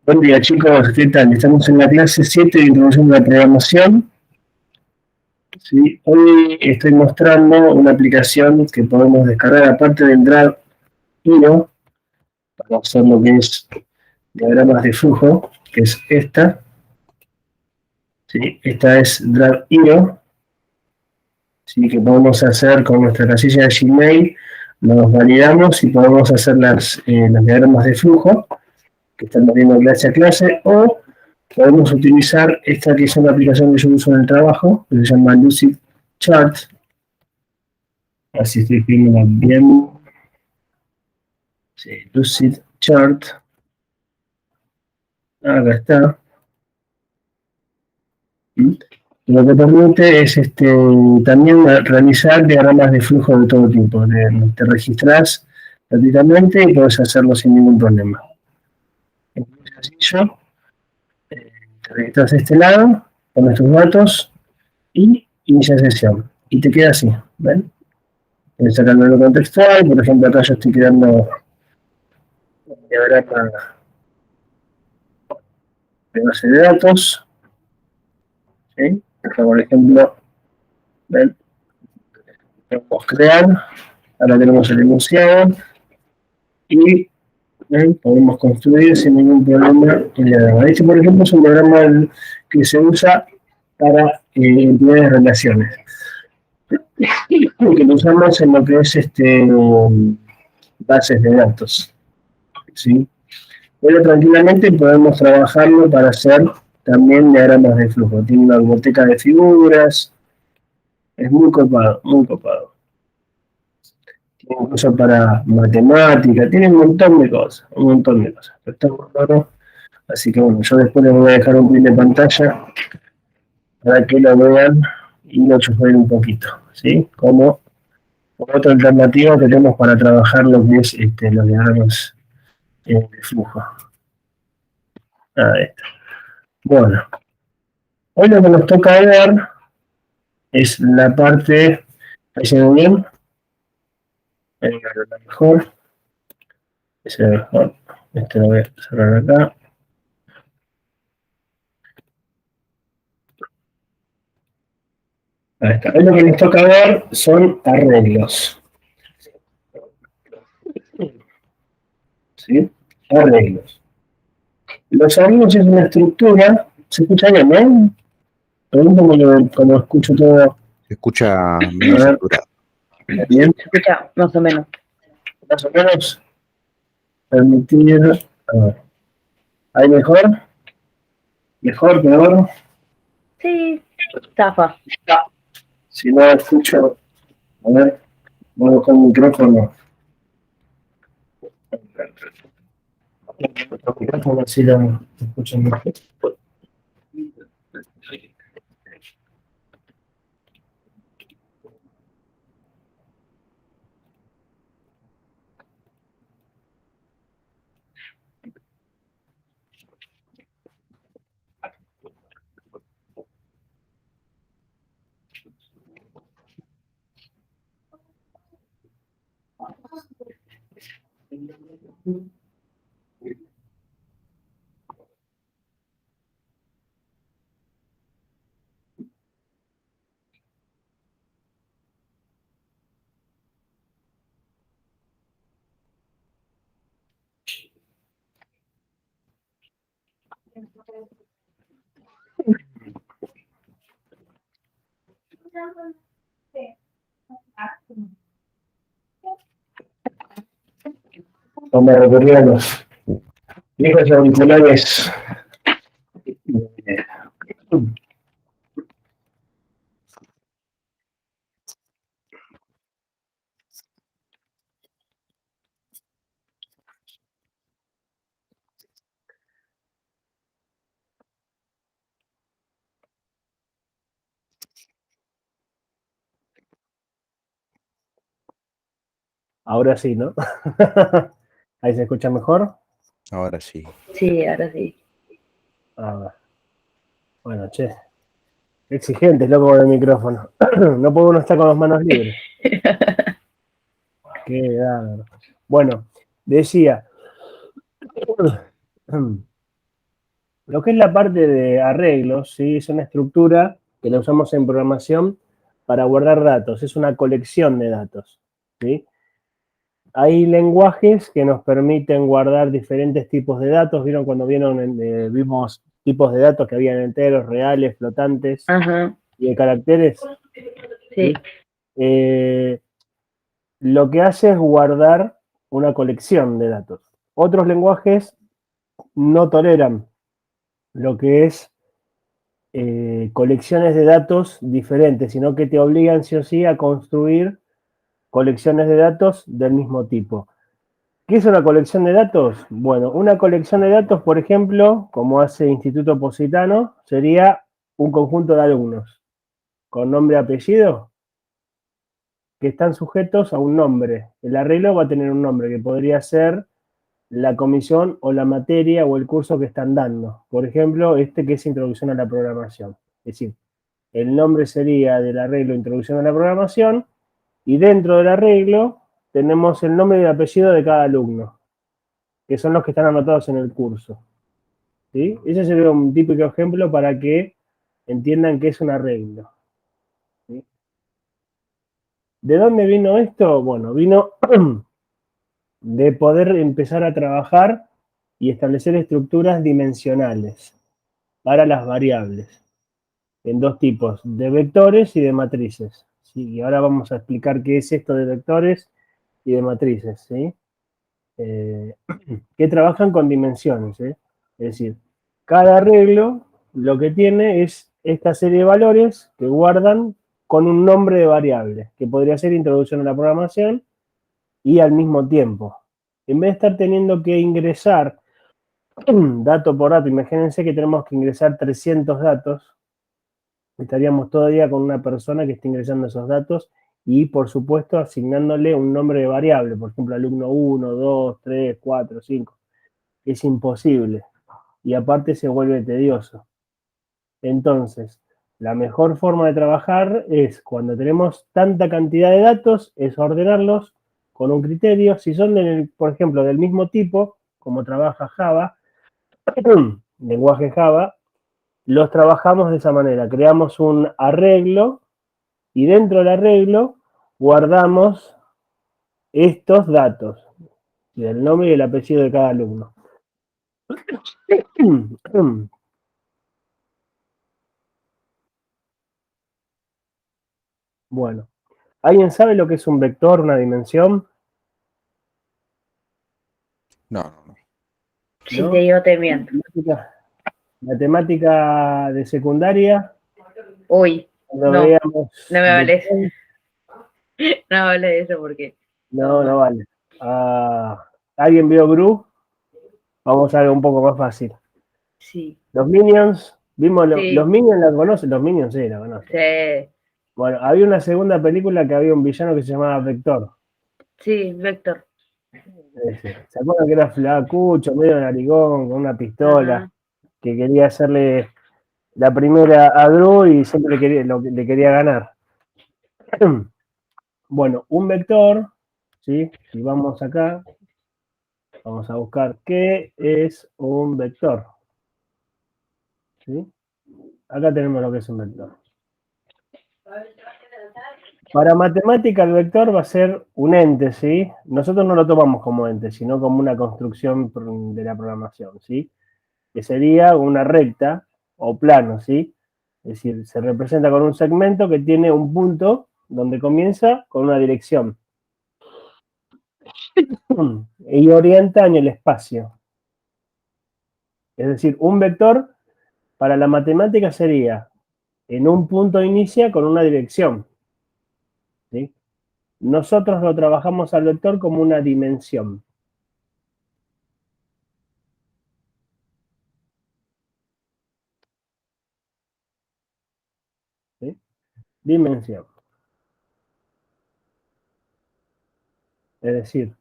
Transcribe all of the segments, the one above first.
Buen día, chicos, ¿qué tal? Estamos en la clase 7 de Introducción a la Programación. ¿Sí? Hoy estoy mostrando una aplicación que podemos descargar aparte del Drive.io para hacer lo que es diagramas de flujo, que es esta. ¿Sí? Esta es Drive.io, ¿sí? Que podemos hacer con nuestra casilla de Gmail, nos validamos y podemos hacer los diagramas de flujo que estamos viendo clase a clase, o podemos utilizar esta que es una aplicación que yo uso en el trabajo, que se llama Lucid Chart. Así estoy escribiendo bien. Sí, Lucid Chart. Acá está. Lo que permite es también realizar diagramas de flujo de todo tipo. Te registras gratuitamente y puedes hacerlo sin ningún problema. Es muy sencillo. Te registras de este lado, pones tus datos y inicia sesión. Y te queda así, ¿ven? Sacando lo contextual, por ejemplo, acá yo estoy creando un diagrama de base de datos. ¿Sí? Acá, por ejemplo, ¿ven? Podemos crear, ahora tenemos el enunciado y ¿ven? Podemos construir sin ningún problema el diagrama. Este, por ejemplo, es un diagrama que se usa para entidades de relaciones. Que lo usamos en lo que es bases de datos. ¿Sí? Pero tranquilamente podemos trabajarlo para hacer también diagramas de flujo. Tiene una biblioteca de figuras, es muy copado, muy copado. Tiene incluso para matemática, tiene un montón de cosas, un montón de cosas. Pero está muy bueno. Así que bueno, yo después les voy a dejar un print de pantalla para que lo vean y lo chusmen un poquito, ¿sí? Como otra alternativa que tenemos para trabajar lo que es los diagramas de flujo. Ahí está. Bueno, hoy lo que nos toca ver es la parte, ahí se ve bien, la mejor, ese es mejor, este lo voy a cerrar acá. Ahí está. Hoy lo que nos toca ver son arreglos. ¿Sí? Arreglos. Los arreglos es una estructura, ¿se escucha bien, no? Pregunto como escucho todo. Se escucha medio saturado. Bien. Se escucha más o menos. Más o menos. Permitir. A ver. ¿Hay mejor? ¿Mejor, peor? Sí, zafa. Si no escucho, a ver, voy a buscar un micrófono. Otro micrófono, así lo escuchan mejor. Vamos a recorrer los viejos auriculares. Ahora sí, ¿no? Ahí se escucha mejor. Ahora sí. Sí, ahora sí. Ah, bueno, che. Exigente, loco, con el micrófono. No puede uno estar con las manos libres. Qué bárbaro. Bueno, decía, Lo que es la parte de arreglos, ¿sí? Es una estructura que la usamos en programación para guardar datos. Es una colección de datos, ¿sí? Hay lenguajes que nos permiten guardar diferentes tipos de datos. ¿Vieron cuando vimos tipos de datos que habían enteros, reales, flotantes Ajá, y de caracteres? sí. Lo que hace es guardar una colección de datos. Otros lenguajes no toleran lo que es colecciones de datos diferentes, sino que te obligan sí o sí a construir colecciones de datos del mismo tipo. ¿Qué es una colección de datos? Bueno, una colección de datos, por ejemplo, como hace Instituto Positano, sería un conjunto de alumnos con nombre y apellido que están sujetos a un nombre. El arreglo va a tener un nombre que podría ser la comisión o la materia o el curso que están dando. Por ejemplo, este que es Introducción a la Programación. Es decir, el nombre sería del arreglo Introducción a la Programación y dentro del arreglo tenemos el nombre y el apellido de cada alumno, que son los que están anotados en el curso. ¿Sí? Ese sería un típico ejemplo para que entiendan qué es un arreglo. ¿Sí? ¿De dónde vino esto? Bueno, vino de poder empezar a trabajar y establecer estructuras dimensionales para las variables, en dos tipos, de vectores y de matrices. ¿Sí? Y ahora vamos a explicar qué es esto de vectores y de matrices, ¿sí? Que trabajan con dimensiones, ¿eh? Es decir, cada arreglo lo que tiene es esta serie de valores que guardan con un nombre de variable, que podría ser introducción a la programación y al mismo tiempo. En vez de estar teniendo que ingresar dato por dato, imagínense que tenemos que ingresar 300 datos, estaríamos todavía con una persona que está ingresando esos datos y, por supuesto, asignándole un nombre de variable, por ejemplo, alumno 1, 2, 3, 4, 5. Es imposible y aparte se vuelve tedioso. Entonces, la mejor forma de trabajar es cuando tenemos tanta cantidad de datos, es ordenarlos con un criterio. Si son, por ejemplo, del mismo tipo, como trabaja Java, lenguaje Java, los trabajamos de esa manera. Creamos un arreglo y dentro del arreglo guardamos estos datos, el nombre y el apellido de cada alumno. Bueno, ¿alguien sabe lo que es un vector, una dimensión? No, no, no. Si ¿No? te digo, te miento. Matemática de secundaria, Uy, cuando no, veíamos no me vale eso. vectores, No me vale eso porque. no vale. ¿Alguien vio Gru? Vamos a algo un poco más fácil. Sí, Los Minions, vimos los sí, Minions, ¿la conocen? Los Minions sí, la conocen. sí, Bueno, había una segunda película que había un villano que se llamaba Vector. sí, Vector. ¿Se acuerdan que era flacucho, medio narigón, con una pistola, Ajá. que quería hacerle la primera a Gru y siempre le quería ganar? Bueno, un vector, ¿sí? Si vamos acá, vamos a buscar qué es un vector. ¿Sí? Acá tenemos lo que es un vector. Para matemática el vector va a ser un ente, ¿sí? Nosotros no lo tomamos como ente, sino como una construcción de la programación, ¿sí? Que sería una recta o plano, ¿sí? Es decir, se representa con un segmento que tiene un punto donde comienza con una dirección y orienta en el espacio. Es decir, un vector para la matemática sería en un punto inicia con una dirección, ¿sí? Nosotros lo trabajamos al vector como una dimensión. ¿Sí? Dimensión. Es decir,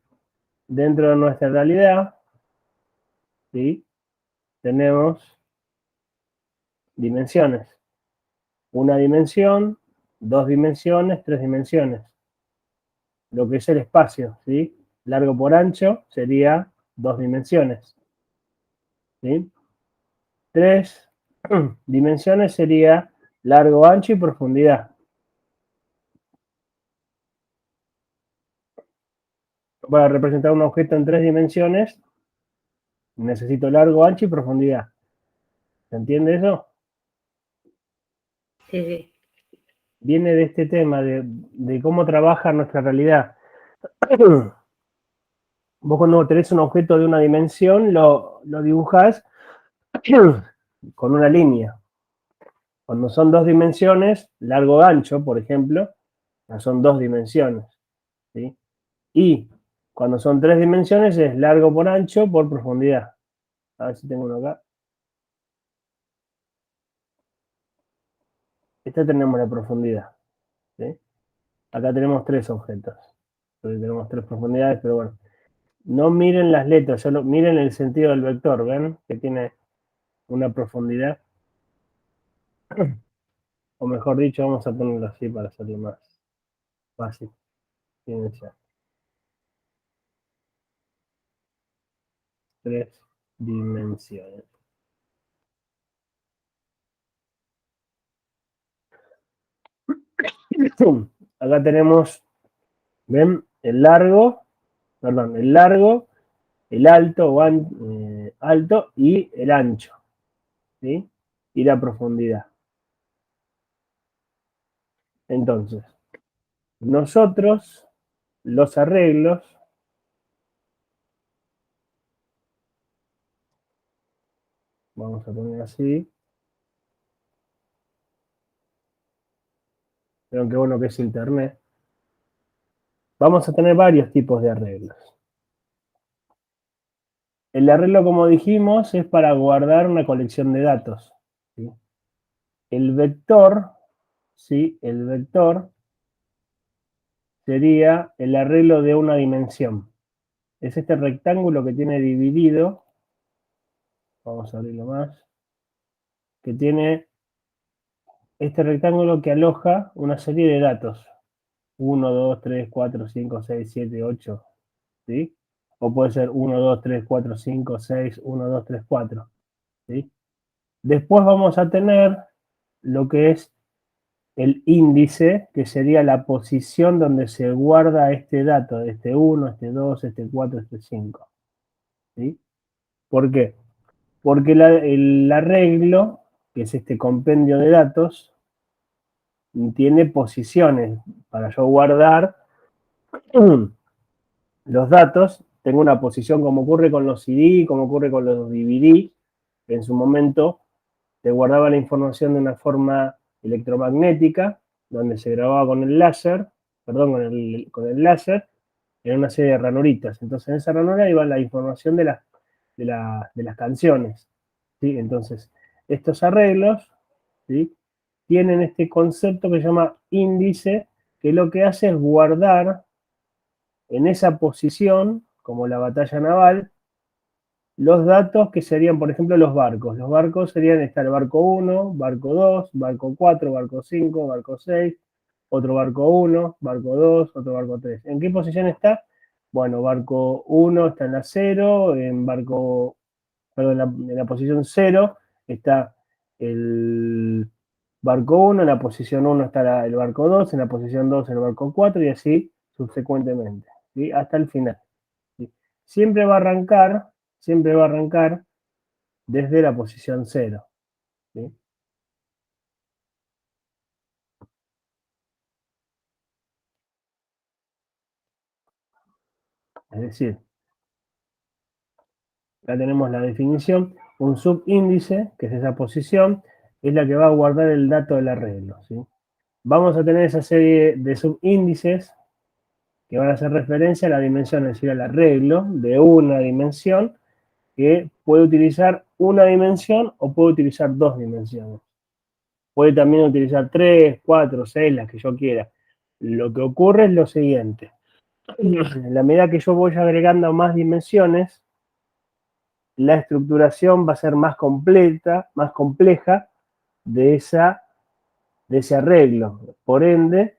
dentro de nuestra realidad, ¿sí? Tenemos dimensiones. Una dimensión, dos dimensiones, tres dimensiones. Lo que es el espacio, ¿sí? Largo por ancho sería dos dimensiones. ¿sí? 3 dimensiones sería largo, ancho y profundidad. Para representar un objeto en 3 dimensiones, necesito largo, ancho y profundidad. ¿Se entiende eso? Sí, sí. Viene de este tema de cómo trabaja nuestra realidad. Vos cuando tenés un objeto de una dimensión, lo dibujás con una línea. Cuando son 2 dimensiones, largo, ancho, por ejemplo, ya son 2 dimensiones, ¿sí? Y cuando son 3 dimensiones es largo por ancho por profundidad. A ver si tengo uno acá. Esta tenemos la profundidad, ¿sí? Acá tenemos 3 objetos. Entonces tenemos 3 profundidades, pero bueno. No miren las letras, solo miren el sentido del vector, ¿ven? Que tiene una profundidad. O mejor dicho, vamos a ponerlo así para hacerlo más fácil. Fíjense. 3 dimensiones. Acá tenemos, ¿ven? El largo, el alto, alto y el ancho, ¿sí? Y la profundidad. Entonces, nosotros, los arreglos, vamos a poner así, pero qué bueno que es internet, vamos a tener varios tipos de arreglos. El arreglo, como dijimos, es para guardar una colección de datos, ¿sí? El vector, ¿sí? El vector sería el arreglo de una dimensión. Es este rectángulo que tiene dividido, vamos a abrirlo más, que tiene este rectángulo que aloja una serie de datos. 1, 2, 3, 4, 5, 6, 7, 8, ¿sí? O puede ser 1, 2, 3, 4, 5, 6, 1, 2, 3, 4, ¿sí? Después vamos a tener lo que es el índice, que sería la posición donde se guarda este dato, este 1, este 2, este 4, este 5, ¿sí? ¿Por qué? Porque el arreglo, que es este compendio de datos, tiene posiciones para yo guardar los datos. Tengo una posición como ocurre con los CD, como ocurre con los DVD, que en su momento te guardaba la información de una forma electromagnética, donde se grababa con el láser, perdón, con el láser, en una serie de ranuritas. Entonces en esa ranura iba la información de las canciones, ¿sí? Entonces, estos arreglos, ¿sí? Tienen este concepto que se llama índice, que lo que hace es guardar en esa posición, como la batalla naval, los datos que serían, por ejemplo, los barcos. Los barcos serían, está el barco 1, barco 2, barco 4, barco 5, barco 6, otro barco 1, barco 2, otro barco 3. ¿En qué posición está? Bueno, barco 1 está en la 0, en la posición 0 está el barco 1, en la posición 1 está el barco 2, en la posición 2 el barco 4 y así subsecuentemente, ¿sí? Hasta el final, ¿sí? Siempre va a arrancar, siempre va a arrancar desde la posición 0, ¿sí? Es decir, ya tenemos la definición, un subíndice, que es esa posición, es la que va a guardar el dato del arreglo, ¿sí? Vamos a tener esa serie de subíndices que van a hacer referencia a la dimensión, es decir, al arreglo de una dimensión que puede utilizar una dimensión o puede utilizar 2 dimensiones. Puede también utilizar 3, 4, 6, las que yo quiera. Lo que ocurre es lo siguiente. En la medida que yo voy agregando más dimensiones, la estructuración va a ser más completa, más compleja de, de ese arreglo. Por ende,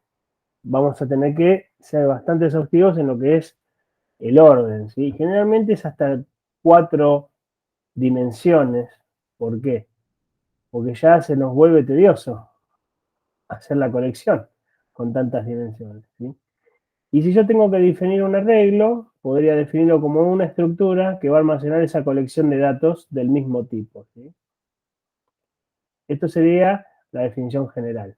vamos a tener que ser bastante exhaustivos en lo que es el orden, ¿sí? Generalmente es hasta 4 dimensiones. ¿Por qué? Porque ya se nos vuelve tedioso hacer la colección con tantas dimensiones, ¿sí? Y si yo tengo que definir un arreglo, podría definirlo como una estructura que va a almacenar esa colección de datos del mismo tipo, ¿sí? Esto sería la definición general,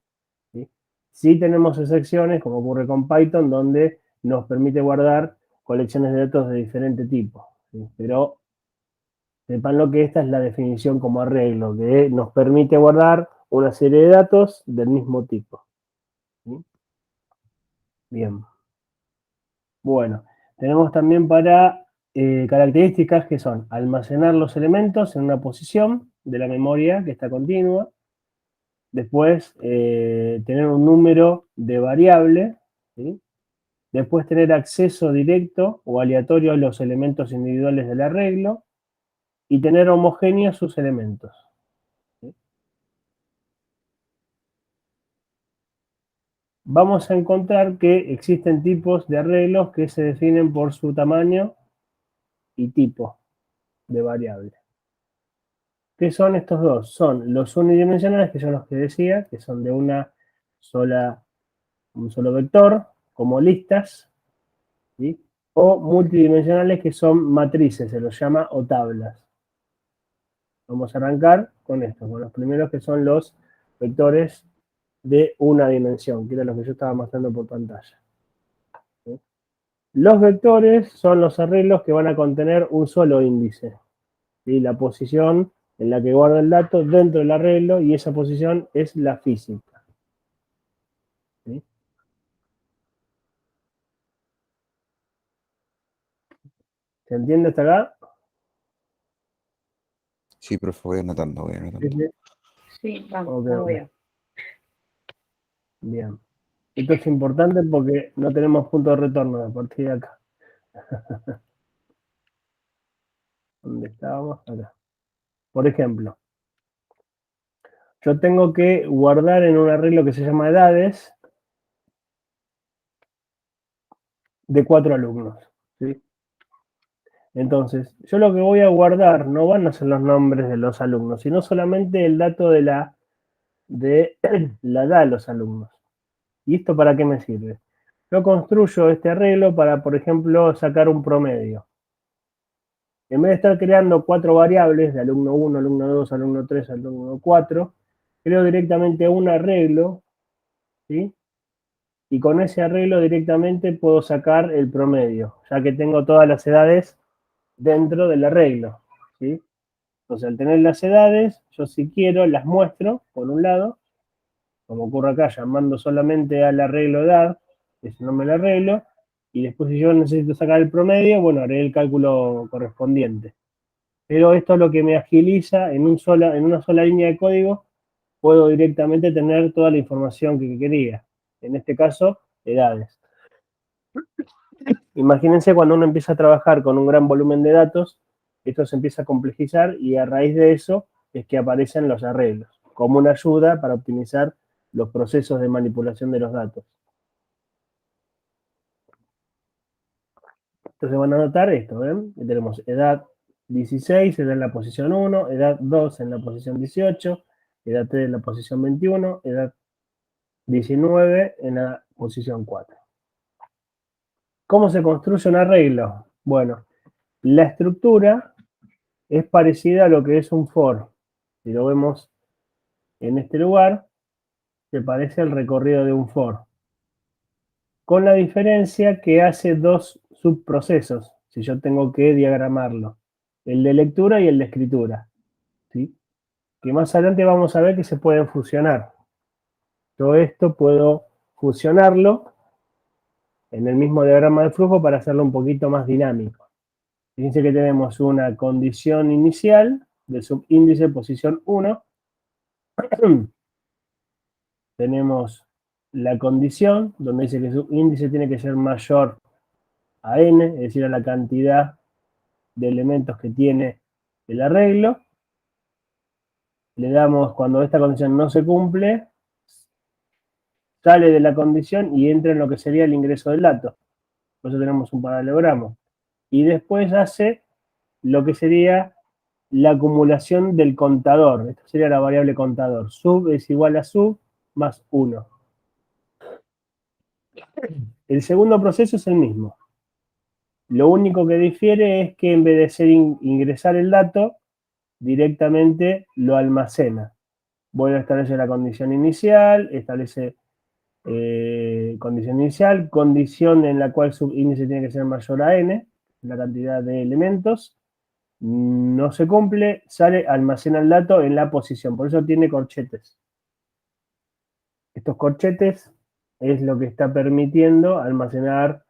¿sí? Sí tenemos excepciones, como ocurre con Python, donde nos permite guardar colecciones de datos de diferente tipo, ¿sí? Pero sepan lo que esta es la definición como arreglo, que nos permite guardar una serie de datos del mismo tipo, ¿sí? Bien. Bueno, tenemos también para características que son almacenar los elementos en una posición de la memoria que está continua. Después, tener un número de variable, ¿sí? Después, tener acceso directo o aleatorio a los elementos individuales del arreglo y tener homogéneos sus elementos, ¿sí? Vamos a encontrar que existen tipos de arreglos que se definen por su tamaño y tipo de variable. ¿Qué son estos dos? Son los unidimensionales, que son los que decía, que son de un solo vector, como listas, ¿sí? O multidimensionales, que son matrices, se los llama, o tablas. Vamos a arrancar con estos, con los primeros, que son los vectores de una dimensión, que era lo que yo estaba mostrando por pantalla, ¿sí? Los vectores son los arreglos que van a contener un solo índice, ¿sí? La posición en la que guarda el dato dentro del arreglo, y esa posición es la física, ¿sí? ¿Se entiende hasta acá? Sí, profe, voy anotando, voy Sí, anotando. sí. Sí, vamos, Ok, vamos ok. bien. Bien. Esto es importante porque no tenemos punto de retorno a partir de acá. ¿Dónde estábamos? Acá. Por ejemplo, yo tengo que guardar en un arreglo que se llama edades de 4 alumnos, ¿sí? Entonces, yo lo que voy a guardar no van a ser los nombres de los alumnos, sino solamente el dato de la edad de los alumnos. ¿Y esto para qué me sirve? Yo construyo este arreglo para, por ejemplo, sacar un promedio. En vez de estar creando 4 variables de alumno 1, alumno 2, alumno 3, alumno 4, creo directamente un arreglo, ¿sí? Y con ese arreglo directamente puedo sacar el promedio, ya que tengo todas las edades dentro del arreglo, ¿sí? Entonces, al tener las edades, yo si quiero las muestro, por un lado, como ocurre acá, llamando solamente al arreglo edad, ese nombre del arreglo, y después si yo necesito sacar el promedio, bueno, haré el cálculo correspondiente. Pero esto es lo que me agiliza en una sola línea de código, puedo directamente tener toda la información que quería. En este caso, edades. Imagínense cuando uno empieza a trabajar con un gran volumen de datos, esto se empieza a complejizar y a raíz de eso es que aparecen los arreglos, como una ayuda para optimizar los procesos de manipulación de los datos. Entonces van a notar esto, ¿ven? Que tenemos edad 16, edad en la posición 1, edad 2 en la posición 18, edad 3 en la posición 21, edad 19 en la posición 4. ¿Cómo se construye un arreglo? Bueno, la estructura es parecida a lo que es un for. Si lo vemos en este lugar, se parece al recorrido de un for, con la diferencia que hace dos subprocesos, si yo tengo que diagramarlo, el de lectura y el de escritura, ¿sí? Que más adelante vamos a ver que se pueden fusionar. Todo esto puedo fusionarlo en el mismo diagrama de flujo para hacerlo un poquito más dinámico. Fíjense que tenemos una condición inicial del subíndice posición 1. Tenemos la condición, donde dice que su índice tiene que ser mayor a n, es decir, a la cantidad de elementos que tiene el arreglo. Le damos, cuando esta condición no se cumple, sale de la condición y entra en lo que sería el ingreso del dato. Por eso tenemos un paralelogramo. Y después hace lo que sería la acumulación del contador. Esta sería la variable contador. Sub es igual a sub más 1. El segundo proceso es el mismo. Lo único que difiere es que en vez de ser ingresar el dato, directamente lo almacena. Vuelve a establecer la condición inicial, establece condición inicial, condición en la cual subíndice tiene que ser mayor a n, la cantidad de elementos, no se cumple, sale, almacena el dato en la posición, por eso tiene corchetes. Estos corchetes es lo que está permitiendo almacenar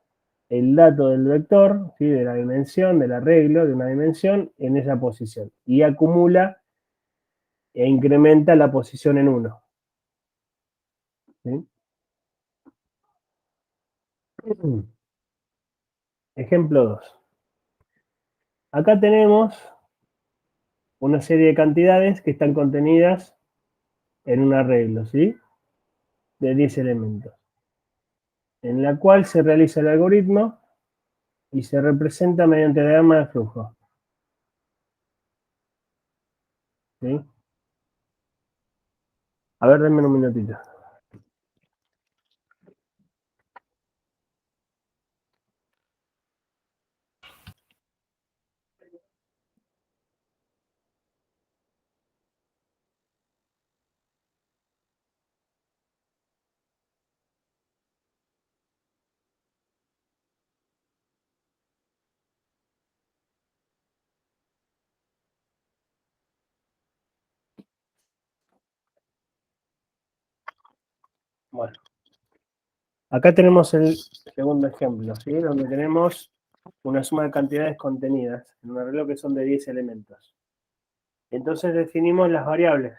el dato del vector, ¿sí? De la dimensión, del arreglo de una dimensión, en esa posición. Y acumula e incrementa la posición en 1. ¿Sí? Ejemplo 2. Acá tenemos una serie de cantidades que están contenidas en un arreglo, ¿sí? De 10 elementos, en la cual se realiza el algoritmo y se representa mediante diagrama de flujo. ¿Sí? A ver, denme un minutito. Bueno, acá tenemos el segundo ejemplo, ¿sí? Donde tenemos una suma de cantidades contenidas en un arreglo que son de 10 elementos. Entonces definimos las variables.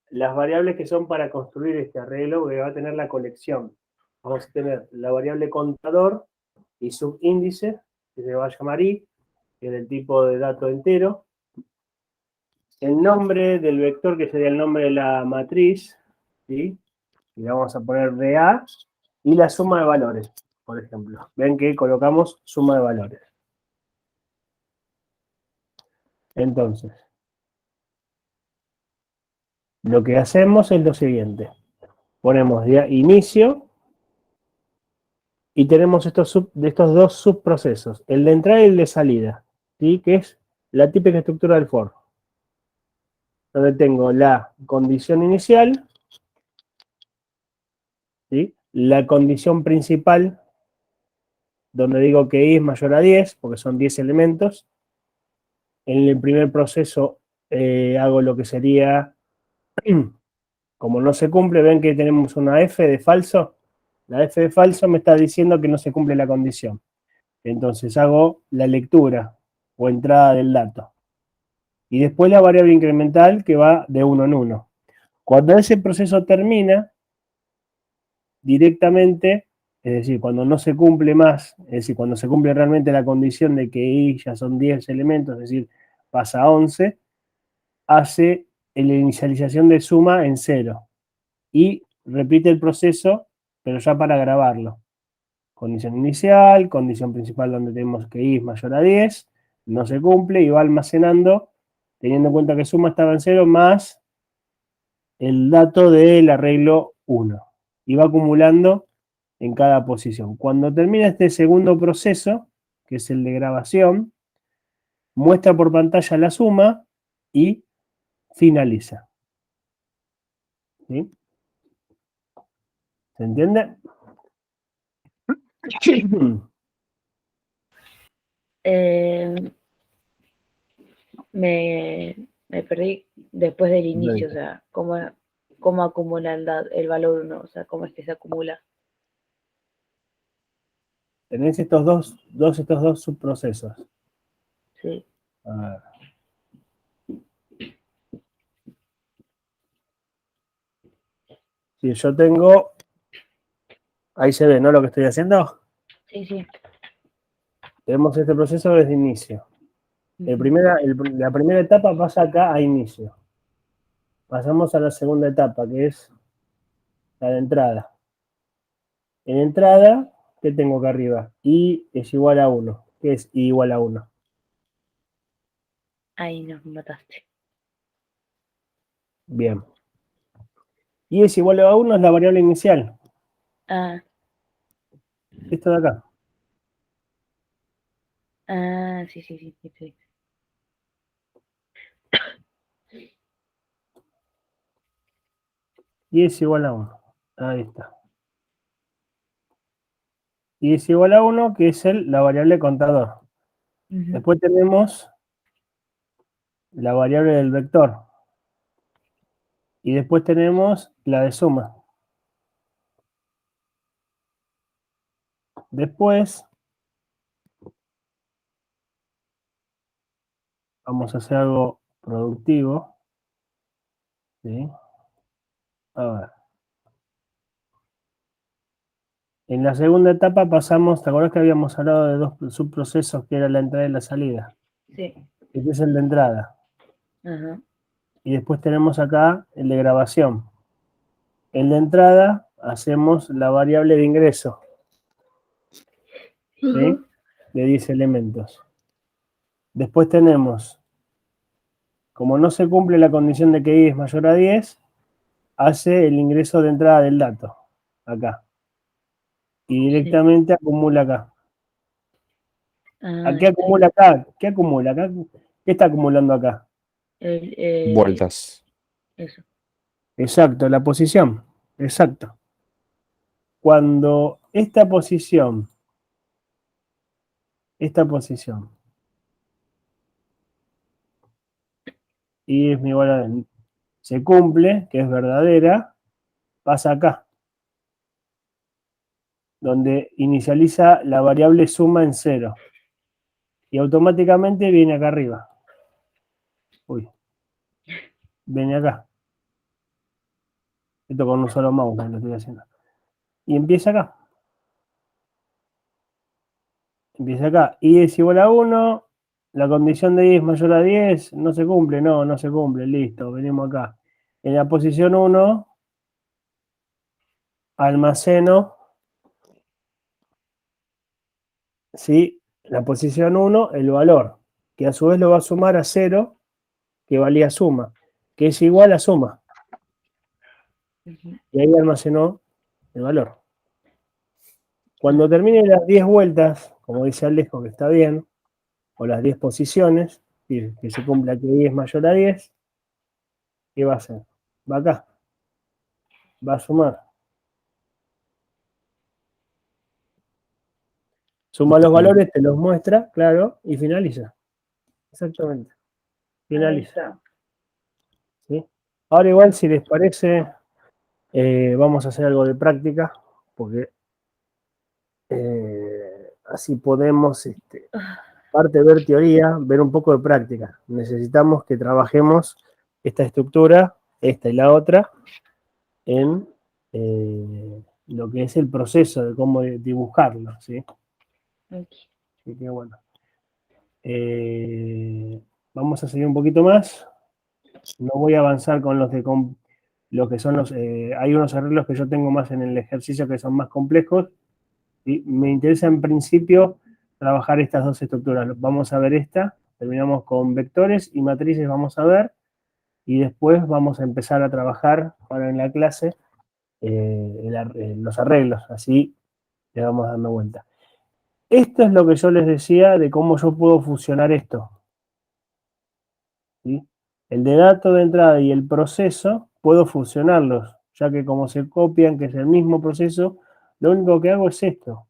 Las variables que son para construir este arreglo, que va a tener la colección. Vamos a tener la variable contador y subíndice, que se va a llamar i, que es del tipo de dato entero. El nombre del vector, que sería el nombre de la matriz, ¿sí? Y le vamos a poner DA, y la suma de valores, por ejemplo. Ven que colocamos suma de valores. Entonces, lo que hacemos es lo siguiente. Ponemos inicio y tenemos estos dos subprocesos, el de entrada y el de salida, ¿sí? Que es la típica estructura del for, donde tengo la condición inicial, ¿sí? La condición principal, donde digo que i es mayor a 10, porque son 10 elementos. En el primer proceso hago lo que sería, como no se cumple, ven que tenemos una f de falso. La f de falso me está diciendo que no se cumple la condición. Entonces hago la lectura o entrada del dato. Y después la variable incremental que va de 1 en 1. Cuando ese proceso termina, directamente, es decir, cuando no se cumple más, es decir, cuando se cumple realmente la condición de que i ya son 10 elementos, es decir, pasa a 11, hace la inicialización de suma en 0 y repite el proceso, pero ya para grabarlo. Condición inicial, condición principal donde tenemos que i es mayor a 10, no se cumple y va almacenando, teniendo en cuenta que suma estaba en 0 más el dato del arreglo 1. Y va acumulando en cada posición. Cuando termina este segundo proceso, que es el de grabación, muestra por pantalla la suma y finaliza. ¿Sí? ¿Se entiende? Me perdí después del inicio, o sea, cómo acumula el valor 1, o sea, cómo es que se acumula. Tenés estos dos subprocesos. Sí. A ver. Si yo tengo, ahí se ve, ¿no? Lo que estoy haciendo. Sí, sí. Tenemos este proceso desde inicio. La primera etapa pasa acá a inicio. Pasamos a la segunda etapa, que es la de entrada. En entrada, ¿qué tengo acá arriba? I es igual a 1. ¿Qué es I igual a 1? Ahí nos mataste. Bien. Y es igual a 1 es la variable inicial. Ah, Esto de acá. sí, sí, sí, sí, sí. Y es igual a 1. Ahí está. Y es igual a 1, que es la variable contador. Ujú. Después tenemos la variable del vector. Y después tenemos la de suma. Después vamos a hacer algo productivo. ¿Sí? A ver. En la segunda etapa pasamos, ¿te acuerdas que habíamos hablado de dos subprocesos que era la entrada y la salida? Sí. Este es el de entrada. Ajá. Y después tenemos acá el de grabación. El de entrada hacemos la variable de ingreso, ¿sí? De 10 elementos. Después tenemos, como no se cumple la condición de que i es mayor a 10, hace el ingreso de entrada del dato, acá. Y Sí. directamente acumula acá. ¿A qué Está acumula acá? ¿Qué acumula acá? ¿Qué está acumulando acá? Vueltas. Eso. Exacto, la posición. Exacto. Cuando esta posición, y es igual a se cumple, que es verdadera, pasa acá, donde inicializa la variable suma en 0. Y automáticamente viene acá arriba. Uy, viene acá. Esto con un solo mouse lo estoy haciendo. Y empieza acá. Empieza acá. I es igual a 1. La condición de i es mayor a 10. No se cumple. No, no se cumple. Listo. Venimos acá. En la posición 1 almaceno, ¿sí? La posición 1, el valor, que a su vez lo va a sumar a 0, que valía suma, que es igual a suma. Ujú. Y ahí almacenó el valor. Cuando termine las 10 vueltas, como dice Alejo, que está bien, o las 10 posiciones, que se cumpla que i es mayor a 10, ¿qué va a hacer? Va acá, va a sumar. Suma los Bien. valores, te los muestra, claro, y finaliza. Exactamente. Ahí Finaliza. está. ¿Sí? Ahora igual, si les parece, vamos a hacer algo de práctica, porque así podemos, aparte de ver teoría, ver un poco de práctica. Necesitamos que trabajemos esta estructura, esta y la otra, en lo que es el proceso de cómo dibujarlo, ¿sí? Ok. Así que bueno. Vamos a seguir un poquito más. No voy a avanzar con lo que son los... hay unos arreglos que yo tengo más en el ejercicio que son más complejos. Y me interesa en principio trabajar estas dos estructuras. Vamos a ver esta, terminamos con vectores y matrices, vamos a ver, y después vamos a empezar a trabajar ahora en la clase los arreglos, así le vamos dando vuelta. Esto es lo que yo les decía de cómo yo puedo fusionar esto. ¿Sí? El de dato de entrada y el proceso, puedo fusionarlos, ya que como se copian, que es el mismo proceso, lo único que hago es esto.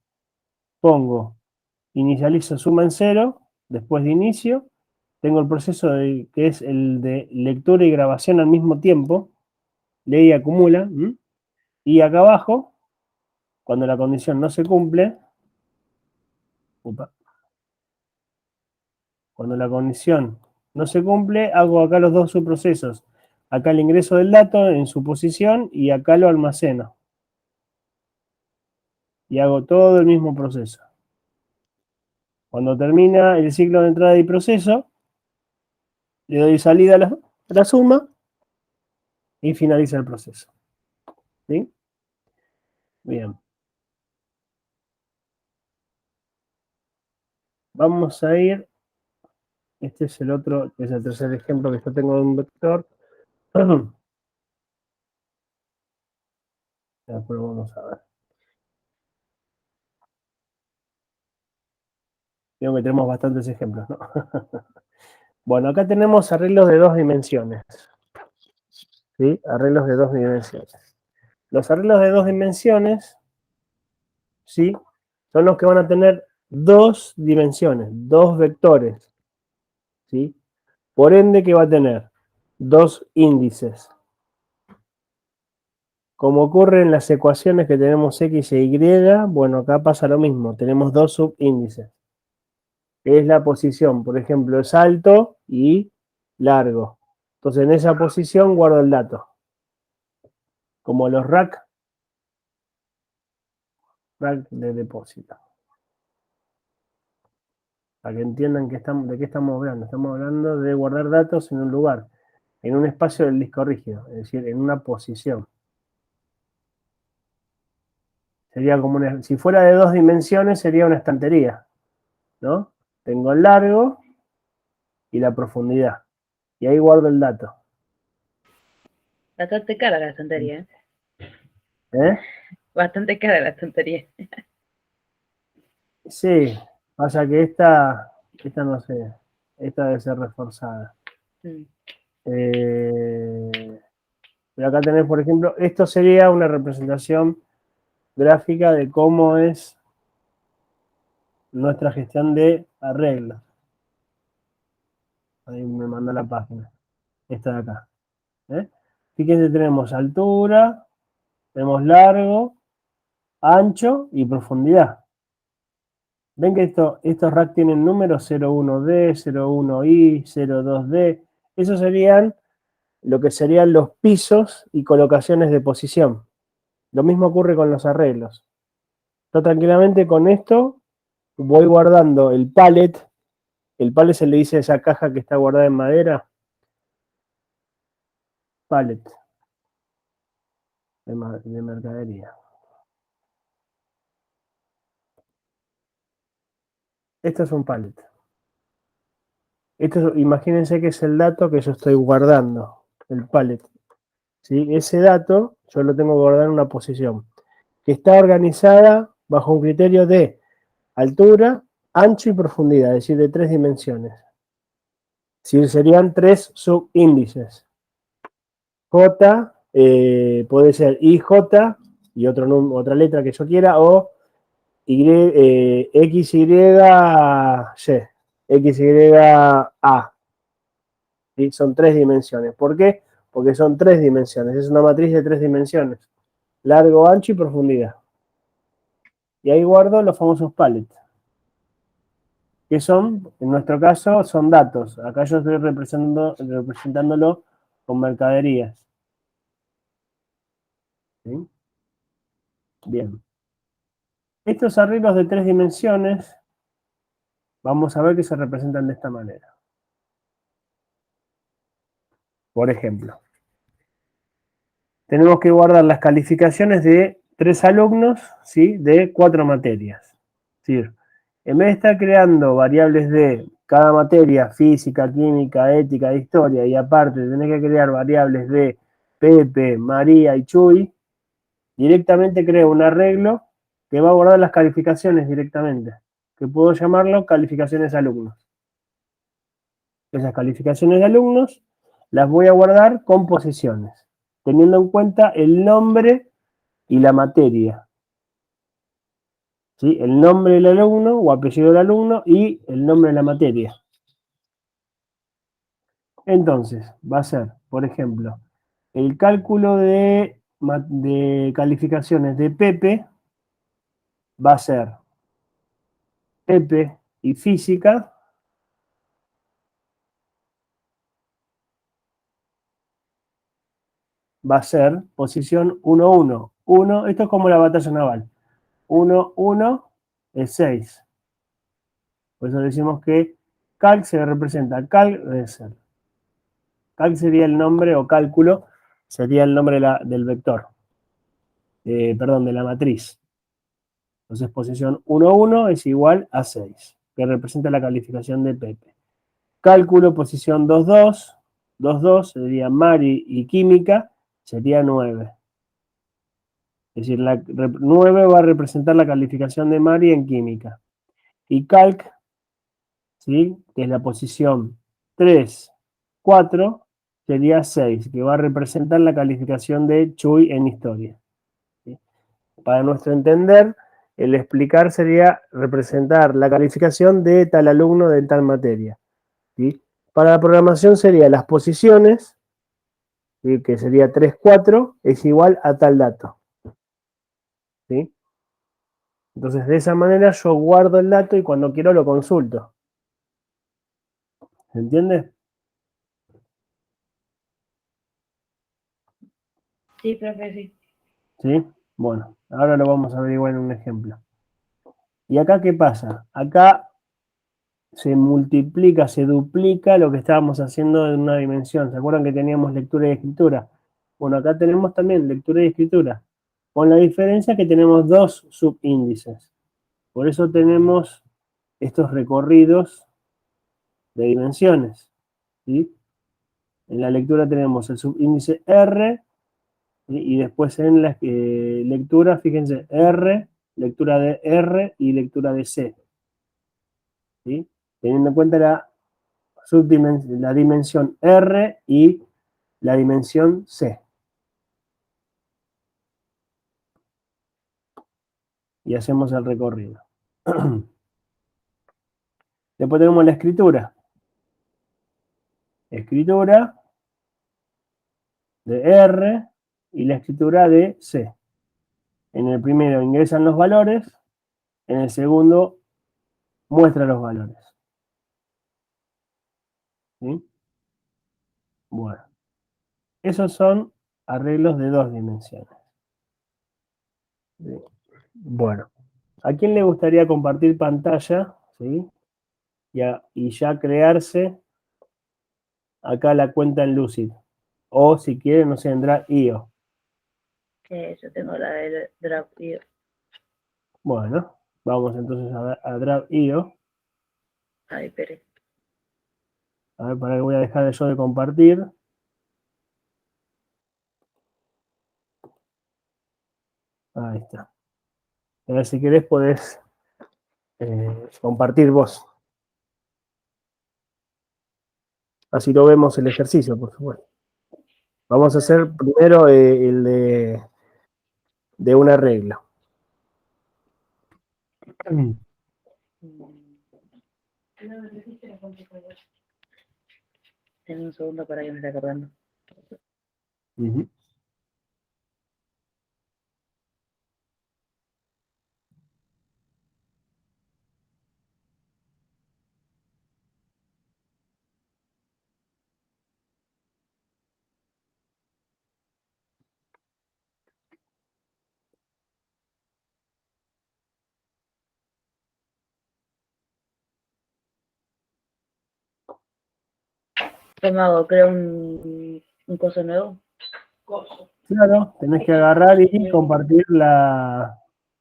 Pongo, inicializo suma en 0, después de inicio, tengo el proceso que es el de lectura y grabación al mismo tiempo, lee y acumula, y acá abajo, cuando la condición no se cumple, upa, cuando la condición no se cumple, hago acá los dos subprocesos. Acá el ingreso del dato en su posición y acá lo almaceno. Y hago todo el mismo proceso. Cuando termina el ciclo de entrada y proceso, le doy salida a la suma y finaliza el proceso. ¿Sí? Bien. Vamos a ir Este es el otro, es el tercer ejemplo que yo tengo de un vector. Después vamos a ver. Digo que tenemos bastantes ejemplos, ¿no? Bueno, acá tenemos arreglos de 2 dimensiones. ¿Sí? Arreglos de 2 dimensiones. Los arreglos de 2 dimensiones, ¿sí? Son los que van a tener 2 dimensiones, 2 vectores, ¿sí? Por ende, que va a tener 2 índices. Como ocurre en las ecuaciones que tenemos x e y, bueno, acá pasa lo mismo. Tenemos 2 subíndices. Que es la posición, por ejemplo, es alto y largo. Entonces, en esa posición guardo el dato. Como los rack de depósito. Para que entiendan de qué estamos hablando. Estamos hablando de guardar datos en un lugar, en un espacio del disco rígido, es decir, en una posición. Sería como si fuera de 2 dimensiones, sería una estantería, ¿no? Tengo el largo y la profundidad. Y ahí guardo el dato. Bastante cara la estantería. ¿Eh? Bastante cara la estantería. Sí, pasa que esta no sé, esta debe ser reforzada. Pero acá tenés, por ejemplo, esto sería una representación gráfica de cómo es nuestra gestión de arreglos. Ahí me mandó la página. Esta de acá. Fíjense, tenemos altura, tenemos largo, ancho y profundidad. Ven que estos racks tienen números 01D, 01I, 02D. Esos serían lo que serían los pisos y colocaciones de posición. Lo mismo ocurre con los arreglos. Yo tranquilamente con esto voy guardando el pallet. El pallet se le dice a esa caja que está guardada en madera. Pallet de mercadería. Esto es un pallet. Imagínense que es el dato que yo estoy guardando, el pallet. ¿Sí? Ese dato yo lo tengo que guardar en una posición que está organizada bajo un criterio de altura, ancho y profundidad, es decir, de 3 dimensiones. Sí, serían 3 subíndices. J, puede ser IJ y otra letra que yo quiera, o XYA. ¿Sí? Son 3 dimensiones. ¿Por qué? Porque son 3 dimensiones. Es una matriz de 3 dimensiones. Largo, ancho y profundidad. Y ahí guardo los famosos pallets. Que son, en nuestro caso, son datos. Acá yo estoy representándolo con mercaderías. ¿Sí? Bien. Estos arreglos de 3 dimensiones, vamos a ver que se representan de esta manera. Por ejemplo, tenemos que guardar las calificaciones de 3 alumnos, ¿sí? De 4 materias. Es decir, en vez de estar creando variables de cada materia, física, química, ética, historia, y aparte tener que crear variables de Pepe, María y Chuy, directamente creo un arreglo que va a guardar las calificaciones directamente, que puedo llamarlo calificaciones de alumnos. Esas calificaciones de alumnos las voy a guardar con posiciones, teniendo en cuenta el nombre y la materia. ¿Sí? El nombre del alumno o apellido del alumno y el nombre de la materia. Entonces, va a ser, por ejemplo, el cálculo de calificaciones de Pepe va a ser Pepe y física va a ser posición 1, 1. 1, esto es como la batalla naval. 1, 1 es 6. Por eso decimos que calc se representa. Calc sería el nombre, o cálculo sería el nombre del vector. Perdón, de la matriz. Entonces posición 1, 1 es igual a 6, que representa la calificación de Pepe. Cálculo, posición 2,2. 2,2 sería Mari y química, sería 9. Es decir, la 9 va a representar la calificación de Mari en química. Y calc, ¿sí?, que es la posición 3, 4, sería 6, que va a representar la calificación de Chuy en historia. ¿Sí? Para nuestro entender, el explicar sería representar la calificación de tal alumno de tal materia. ¿Sí? Para la programación sería las posiciones, ¿sí?, que sería 3, 4, es igual a tal dato. ¿Sí? Entonces, de esa manera yo guardo el dato y cuando quiero lo consulto. ¿Se entiende? Sí, profe, sí. ¿Sí? Bueno, ahora lo vamos a averiguar en un ejemplo. ¿Y acá qué pasa? Acá se multiplica, se duplica lo que estábamos haciendo en una dimensión. ¿Se acuerdan que teníamos lectura y escritura? Bueno, acá tenemos también lectura y escritura, con la diferencia que tenemos dos subíndices. Por eso tenemos estos recorridos de dimensiones. ¿Sí? En la lectura tenemos el subíndice R, ¿sí?, y después en la lectura, fíjense, R, lectura de R y lectura de C. ¿Sí? Teniendo en cuenta la dimensión R y la dimensión C. Y hacemos el recorrido. Después tenemos la escritura. Escritura de R y la escritura de C. En el primero ingresan los valores, en el segundo muestra los valores. ¿Sí? Bueno, esos son arreglos de dos dimensiones. ¿Sí? Bueno, ¿a quién le gustaría compartir pantalla? ¿Sí? Y ya crearse acá la cuenta en Lucid. O si quiere, no sé, en Drive.io. Yo tengo la de Drive. Bueno, vamos entonces a Drive.io. Ay, espere. A ver, para que voy a dejar yo de compartir. Ahí está. A ver, si querés podés compartir vos. Así lo vemos el ejercicio, por supuesto. Vamos a hacer primero el de una regla. Ten un segundo para que me esté acordando. Uh-huh. ¿Cómo hago? ¿Creo un coso nuevo? Claro, tenés que agarrar y compartir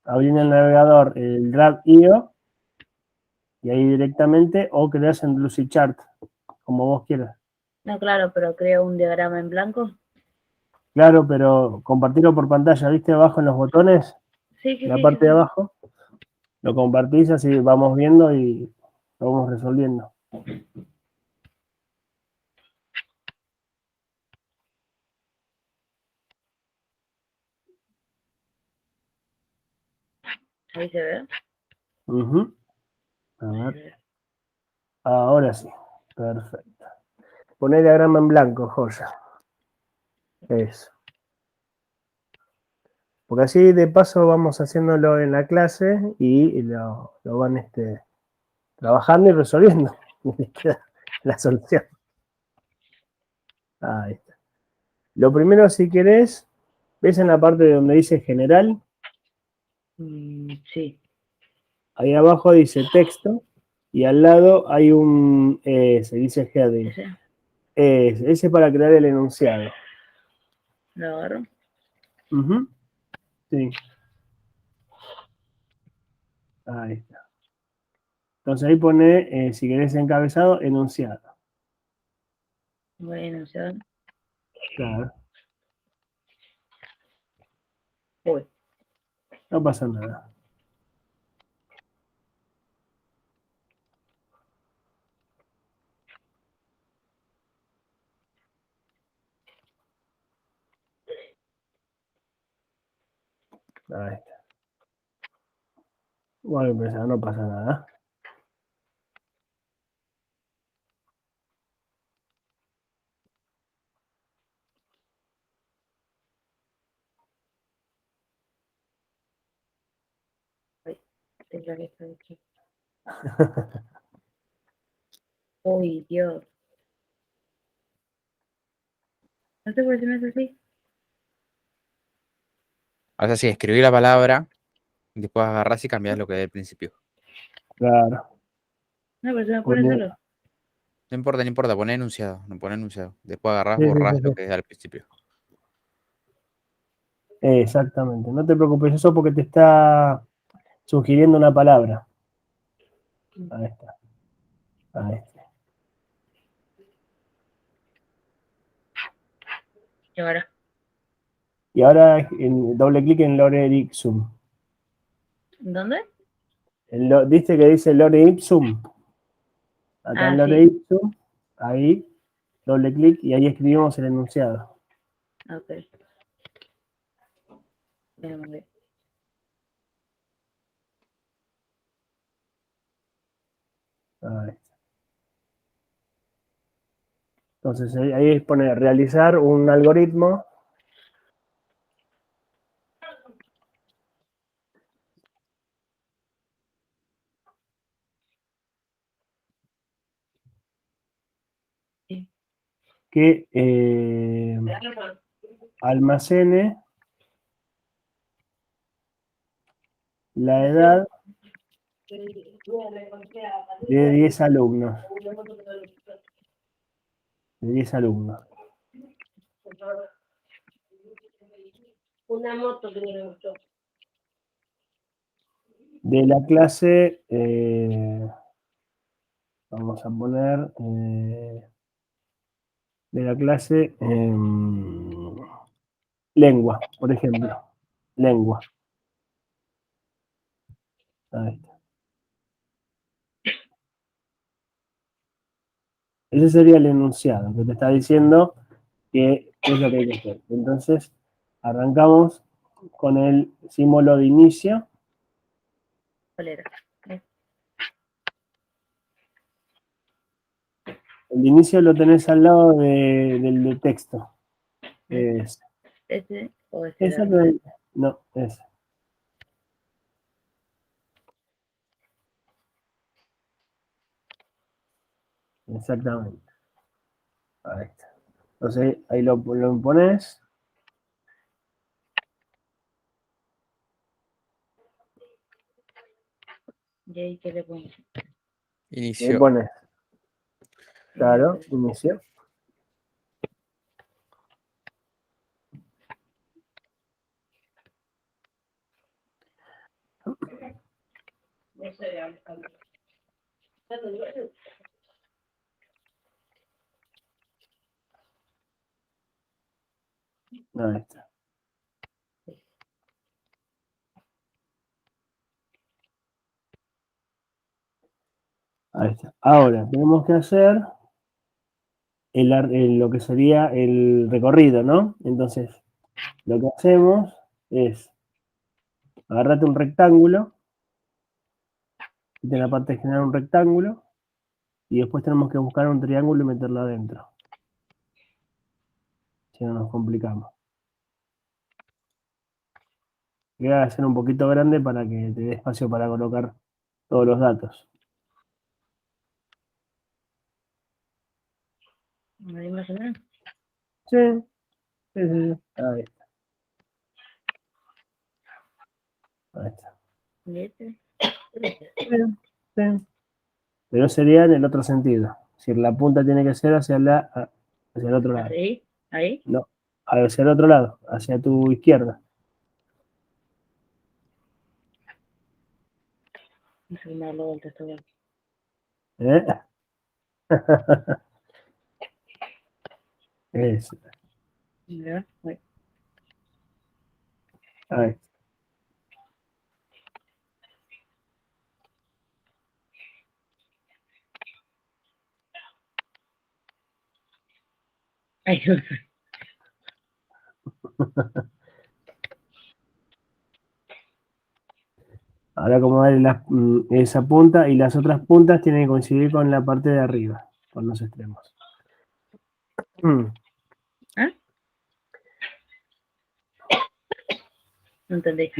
abrir en el navegador el Drive.io y ahí directamente, o creas en Lucidchart, como vos quieras. No, claro, pero creo un diagrama en blanco. Claro, pero compartirlo por pantalla, ¿viste abajo en los botones? Sí, sí, La sí. parte de abajo. Lo compartís, así vamos viendo y lo vamos resolviendo. Ahí se ve. Uh-huh. A ver. Ahora sí. Perfecto. Poner diagrama en blanco, joya. Eso. Porque así de paso vamos haciéndolo en la clase y lo van trabajando y resolviendo. Y les queda la solución. Ahí está. Lo primero, si querés, ¿ves en la parte donde dice general? Sí. Ahí abajo dice texto y al lado hay se dice heading. ¿Ese? Ese para crear el enunciado. ¿Lo agarro? Uh-huh. Sí. Ahí está. Entonces ahí pone, si querés encabezado, enunciado. Bueno, o sea, Claro, uy, no pasa nada. Ahí está. Bueno, empezar, no pasa nada. tendrá que estar aquí. Uy, Dios. ¿No te puede ser así? O sea, sí, escribí la palabra, y después agarrás y cambiás lo que es el principio. Claro. No, pero se me pone Pone, solo. No importa, no importa, poné enunciado, no poné enunciado. Después agarrás, sí, sí, borrás sí, lo sí. que es al principio. Exactamente. No te preocupes, eso porque te está sugiriendo una palabra. Ahí está. Ahí está. Y ahora, Y ahora doble clic en Lore Ipsum. ¿dónde? ¿Viste que dice Lore Ipsum? Acá en Ah, Lore sí. Ipsum, ahí, doble clic y ahí escribimos el enunciado. Ok. Déjame ver. Ahí está. Entonces ahí pone realizar un algoritmo Sí. que almacene la edad de 10 alumnos. De 10 alumnos. Una moto que me gustó. De la clase, vamos a poner, de la clase lengua, por ejemplo. Lengua. Ahí está. Ese sería el enunciado que te está diciendo qué es lo que hay que hacer. Entonces, arrancamos con el símbolo de inicio. ¿Cuál era? El de inicio lo tenés al lado del de texto. Es, ¿Ese o ese de arriba? exactamente. No, es. Exactamente. Ahí está. Entonces, ahí lo pones. ¿Y ahí qué le pongo? Le Inicio. pones, claro, inicio. No sé, Alejandro. Ahí está. Ahí está. Ahora, tenemos que hacer lo que sería el recorrido, ¿no? Entonces, lo que hacemos es agarrate un rectángulo, de la parte de generar un rectángulo, y después tenemos que buscar un triángulo y meterlo adentro. Si no nos complicamos. Voy a hacer un poquito grande para que te dé espacio para colocar todos los datos. Ahí más o menos. Sí, sí, sí, sí. Ahí está. Ahí está. ¿Y este? Sí, sí. Pero sería en el otro sentido. Es decir, la punta tiene que ser hacia el otro lado. ¿Así? ¿Ahí? No, hacia el otro lado, hacia tu izquierda. No sé, me lo vuelta, está bien. ¿Eh? Eso. Ya, bueno. Ahí. Ay, Ahora acomodar esa punta y las otras puntas tienen que coincidir con la parte de arriba, con los extremos. ¿Ah? No entendí.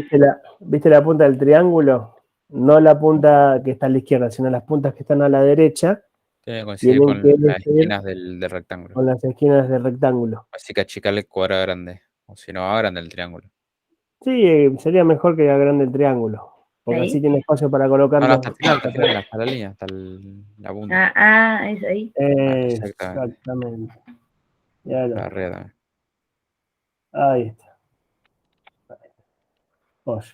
¿Viste la punta del triángulo? No la punta que está a la izquierda, sino las puntas que están a la derecha Tiene que coincidir tienen que con las ser esquinas del rectángulo. con las esquinas del rectángulo. Así que achicarle el cuadrado grande. O si no, agrande el triángulo. Sí, sería mejor que agrande el triángulo, porque así ¿Ahí? tiene espacio para colocar No, no, hasta los... el final, hasta el final, hasta la línea, hasta la punta. Es ahí. Exactamente. Exactamente. Ya lo- Para arriba también. Ahí está. Oye.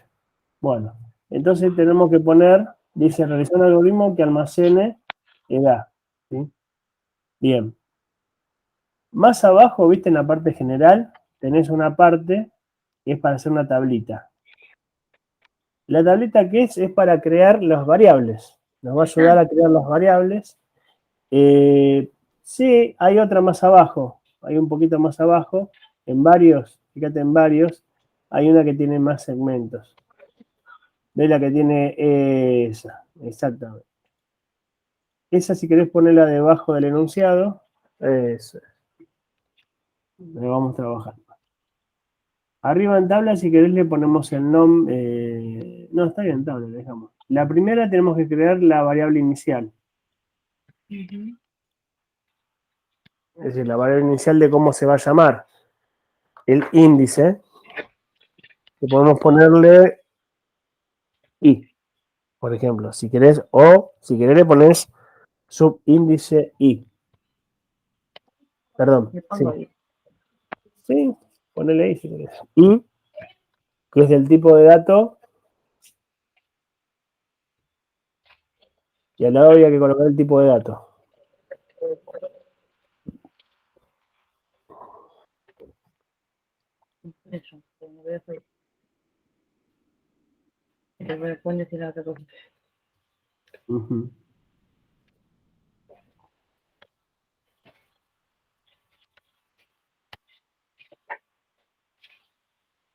Bueno, entonces tenemos que poner, dice, realizar un algoritmo que almacene edad. ¿Sí? Bien. Más abajo, viste, en la parte general, tenés una parte que es para hacer una tablita. La tablita que es para crear las variables. Nos va a ayudar a crear las variables. Sí, hay otra más abajo. Hay un poquito más abajo. En varios, fíjate en varios, hay una que tiene más segmentos. ¿Ves la que tiene esa? Exactamente. Esa, si querés ponerla debajo del enunciado, eso. Le vamos trabajando. Arriba en tabla, si querés, le ponemos el nombre. No, está bien en tabla, le dejamos. La primera tenemos que crear la variable inicial. Ujú. Es decir, la variable inicial de cómo se va a llamar el índice. Que podemos ponerle i, por ejemplo. Si querés, o si querés, le pones subíndice i. Perdón, Le sí. pongo ahí. Sí, ponele ahí si querés. I, que es del tipo de dato. Y al lado había que colocar el tipo de dato. Eso. Me voy a hacer. Le voy a poner la otra cosa. Ujú.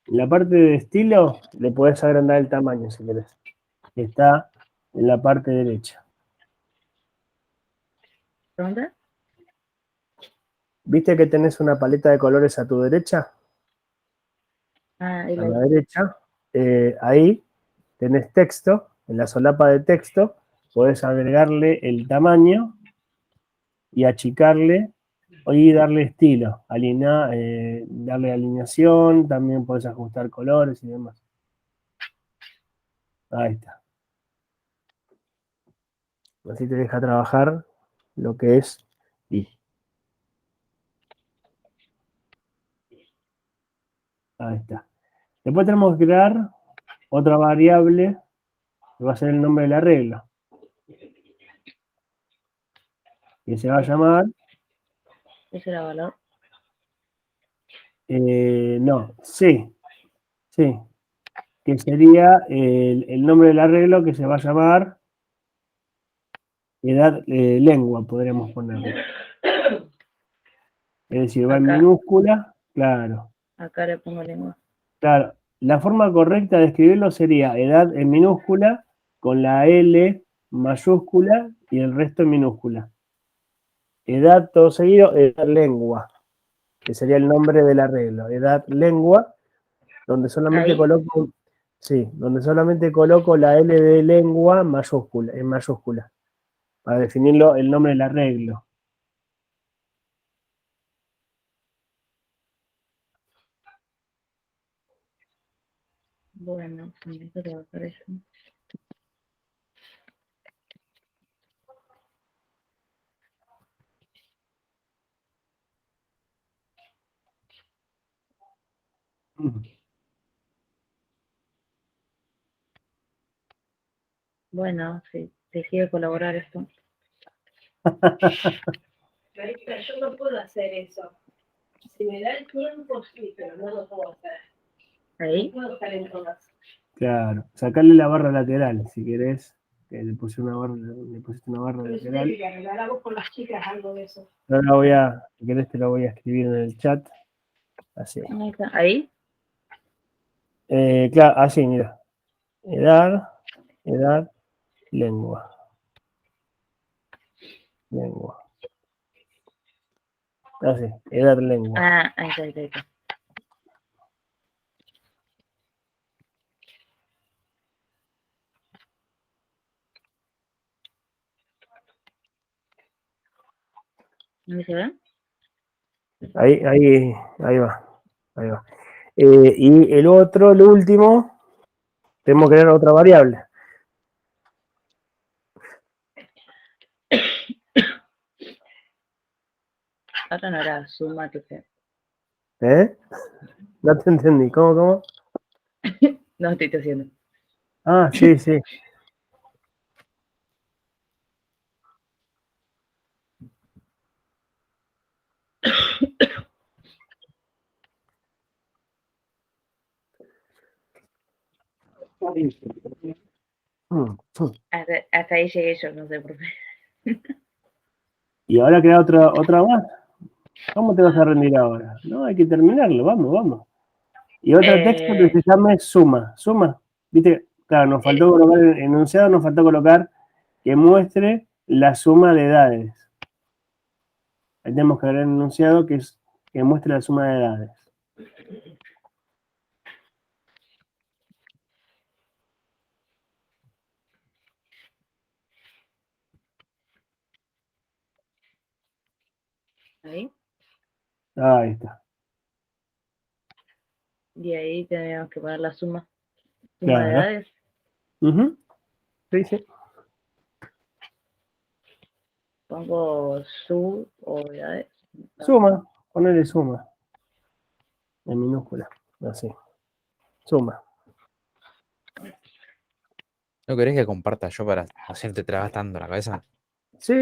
La parte de estilo le podés agrandar el tamaño si querés. Está en la parte derecha. ¿Dónde? ¿Viste que tenés una paleta de colores a tu derecha? Ahí A la la vi. derecha. Ahí tenés texto. En la solapa de texto podés agregarle el tamaño y achicarle y darle estilo. Darle alineación. También podés ajustar colores y demás. Ahí está. Así te deja trabajar lo que es i. Ahí está. Después tenemos que crear otra variable que va a ser el nombre de la regla. Que se va a llamar, Ese era valor. no, sí, que sería el nombre del arreglo que se va a llamar edad lengua, podríamos ponerlo. Es decir, va en Acá. minúscula, claro. Acá le pongo lengua. Claro, la forma correcta de escribirlo sería edad en minúscula con la L mayúscula y el resto en minúscula. Edad todo seguido, edad lengua, que sería el nombre del arreglo. Edad lengua, donde solamente Ahí. coloco, sí, donde solamente coloco la L de lengua mayúscula, en mayúscula, para definirlo el nombre del arreglo. Bueno, necesito trabajar eso. Bueno, si decide colaborar esto. Pero yo no puedo hacer eso. Si me da el tiempo, sí, pero no lo puedo hacer. Ahí. No puedo estar en todas. Claro, sacarle la barra lateral, si querés. Que le pusiste una barra Pero sí lateral. tiene que arreglar, hago con las chicas algo de eso. Ahora si querés te lo voy a escribir en el chat. Así. Ahí está. Ahí. Claro, así, mira. Edad, lengua. Así, edad, lengua. Ah, ahí está, ahí está. ¿Dónde se ve? Ahí va. Y el otro, el último, tenemos que crear otra variable. Ahora no era suma que se... ¿Eh? No te entendí. ¿Cómo? No estoy haciendo. Ah, sí. Hasta ahí llegué yo, no sé por qué. Y ahora queda otra más. ¿Cómo te vas a rendir ahora? No, hay que terminarlo, vamos. Y otro texto que se llame suma. ¿Viste? Claro, nos faltó colocar el enunciado, nos faltó colocar que muestre la suma de edades. Ahí tenemos que agregar el enunciado que muestre la suma de edades. Ahí. Ahí está. Y ahí tenemos que poner la suma. Suma Claro. de edades. Uh-huh. Sí. Pongo su o edades. Suma, ponele suma. En minúscula. Así. Suma. ¿No querés que comparta yo para hacerte tragar tanto la cabeza? Sí.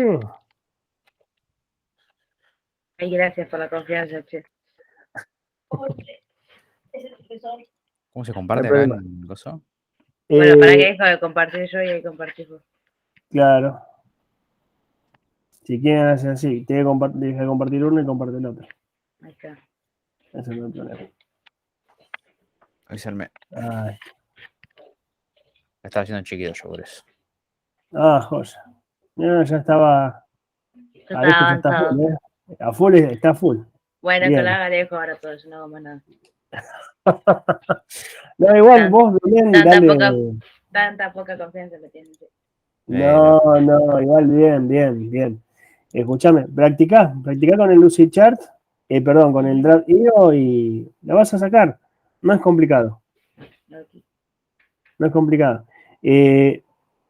Ay, gracias por la confianza, che. Es el profesor. ¿Cómo se No comparte hay acá problema. en coso? Bueno, para que dejo de compartir yo y ahí compartir vos. Claro. Si quieren hacer así, deja de compartir uno y comparte el otro. Ahí está. Eso no hay problema. Avísenme. Ay. Me estaba haciendo chiquito yo por eso. Joya. No, ya estaba. Yo estaba Alejo ya está avanzado. full, A full está full. Bueno, Bien. que lo haga Alejo ahora todo, yo no hago más nada. No, igual vos, Belén, Tanta poca confianza me tienes. No, igual bien. Escuchame, practicá con el Lucy Chart, con el Draft.io y la vas a sacar. No es complicado.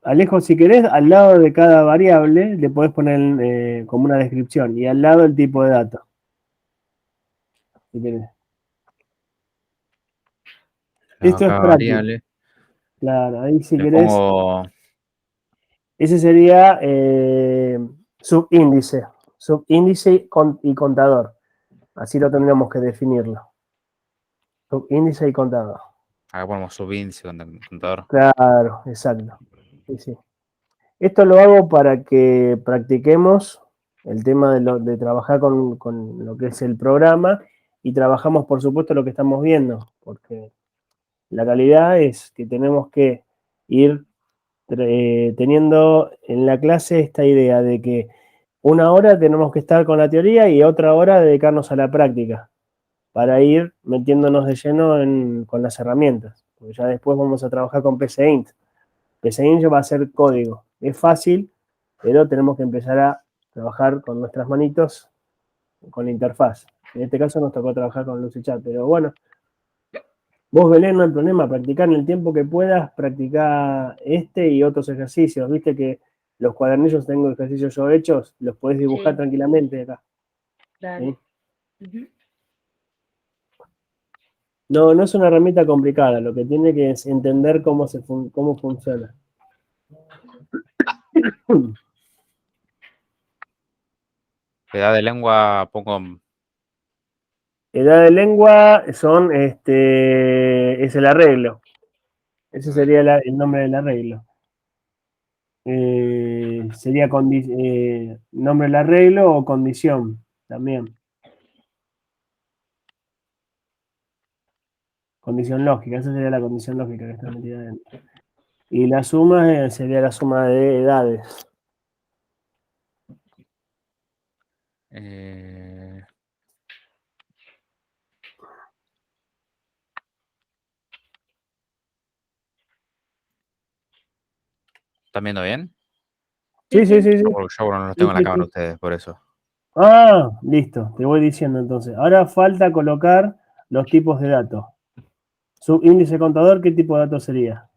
Alejo, si querés, al lado de cada variable le podés poner como una descripción y al lado el tipo de dato. Si querés. Esto es práctico. Variable. Claro, ahí si Le querés. pongo... Ese sería subíndice y contador. Así lo tendríamos que definirlo. Subíndice y contador. Acá ponemos subíndice contador. Claro, exacto. Sí. Esto lo hago para que practiquemos el tema de trabajar con lo que es el programa y trabajamos, por supuesto, lo que estamos viendo, porque la calidad es que tenemos que ir teniendo en la clase esta idea de que una hora tenemos que estar con la teoría y otra hora dedicarnos a la práctica para ir metiéndonos de lleno con las herramientas. Porque ya después vamos a trabajar con PCInt. PCInt va a ser código. Es fácil, pero tenemos que empezar a trabajar con nuestras manitos con la interfaz. En este caso nos tocó trabajar con LucyChat, pero bueno, vos, Belén, no hay problema, practicar en el tiempo que puedas, practicar este y otros ejercicios. Viste que los cuadernillos tengo ejercicios yo hechos, los podés dibujar tranquilamente acá. Dale. ¿Sí? No es una herramienta complicada, lo que tiene que es entender cómo funciona. Edad de lengua, pongo. Edad de lengua son, es el arreglo. Ese sería el nombre del arreglo. Sería nombre del arreglo o condición también. Condición lógica, esa sería la condición lógica que está metida dentro. Y la suma sería la suma de edades. eh, ¿Están viendo bien? Sí, sí, sí, sí. Yo no los Sí, tengo en la sí, cámara sí. ustedes, por eso. Ah, listo, te voy diciendo entonces. Ahora falta colocar los tipos de datos. Subíndice contador, ¿qué tipo de datos sería?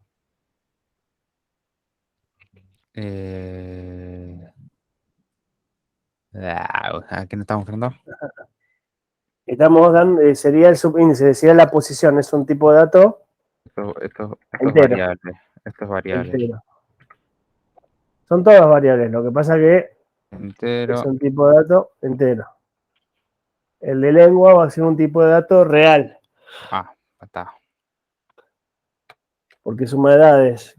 ¿A quién estamos buscando? Estamos dando, sería el subíndice, sería la posición, es un tipo de dato Esto es entero, variable. Esto es variable. entero. Son todas variables, lo que pasa que es Entero. un tipo de dato entero. El de lengua va a ser un tipo de dato real, Ah, está. porque suma edades.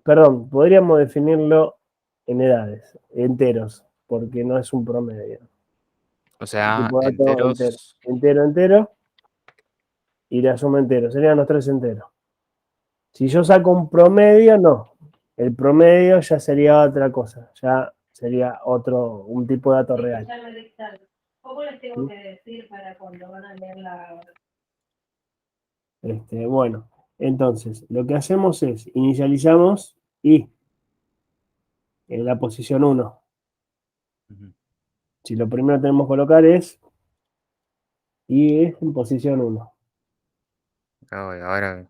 Perdón, podríamos definirlo en edades, enteros, porque no es un promedio. O Un sea, tipo de dato entero, enteros. entero, entero, y la suma entero, serían los tres enteros. Si yo saco un promedio, no. El promedio ya sería otra cosa, ya sería un tipo de dato real. Escuchame, Ricardo. ¿Cómo les tengo que decir para cuando van a leer la... Bueno, entonces, lo que hacemos es, inicializamos y en la posición 1. Ujú. Si lo primero que tenemos que colocar es y es en posición 1. Acá voy, ahora.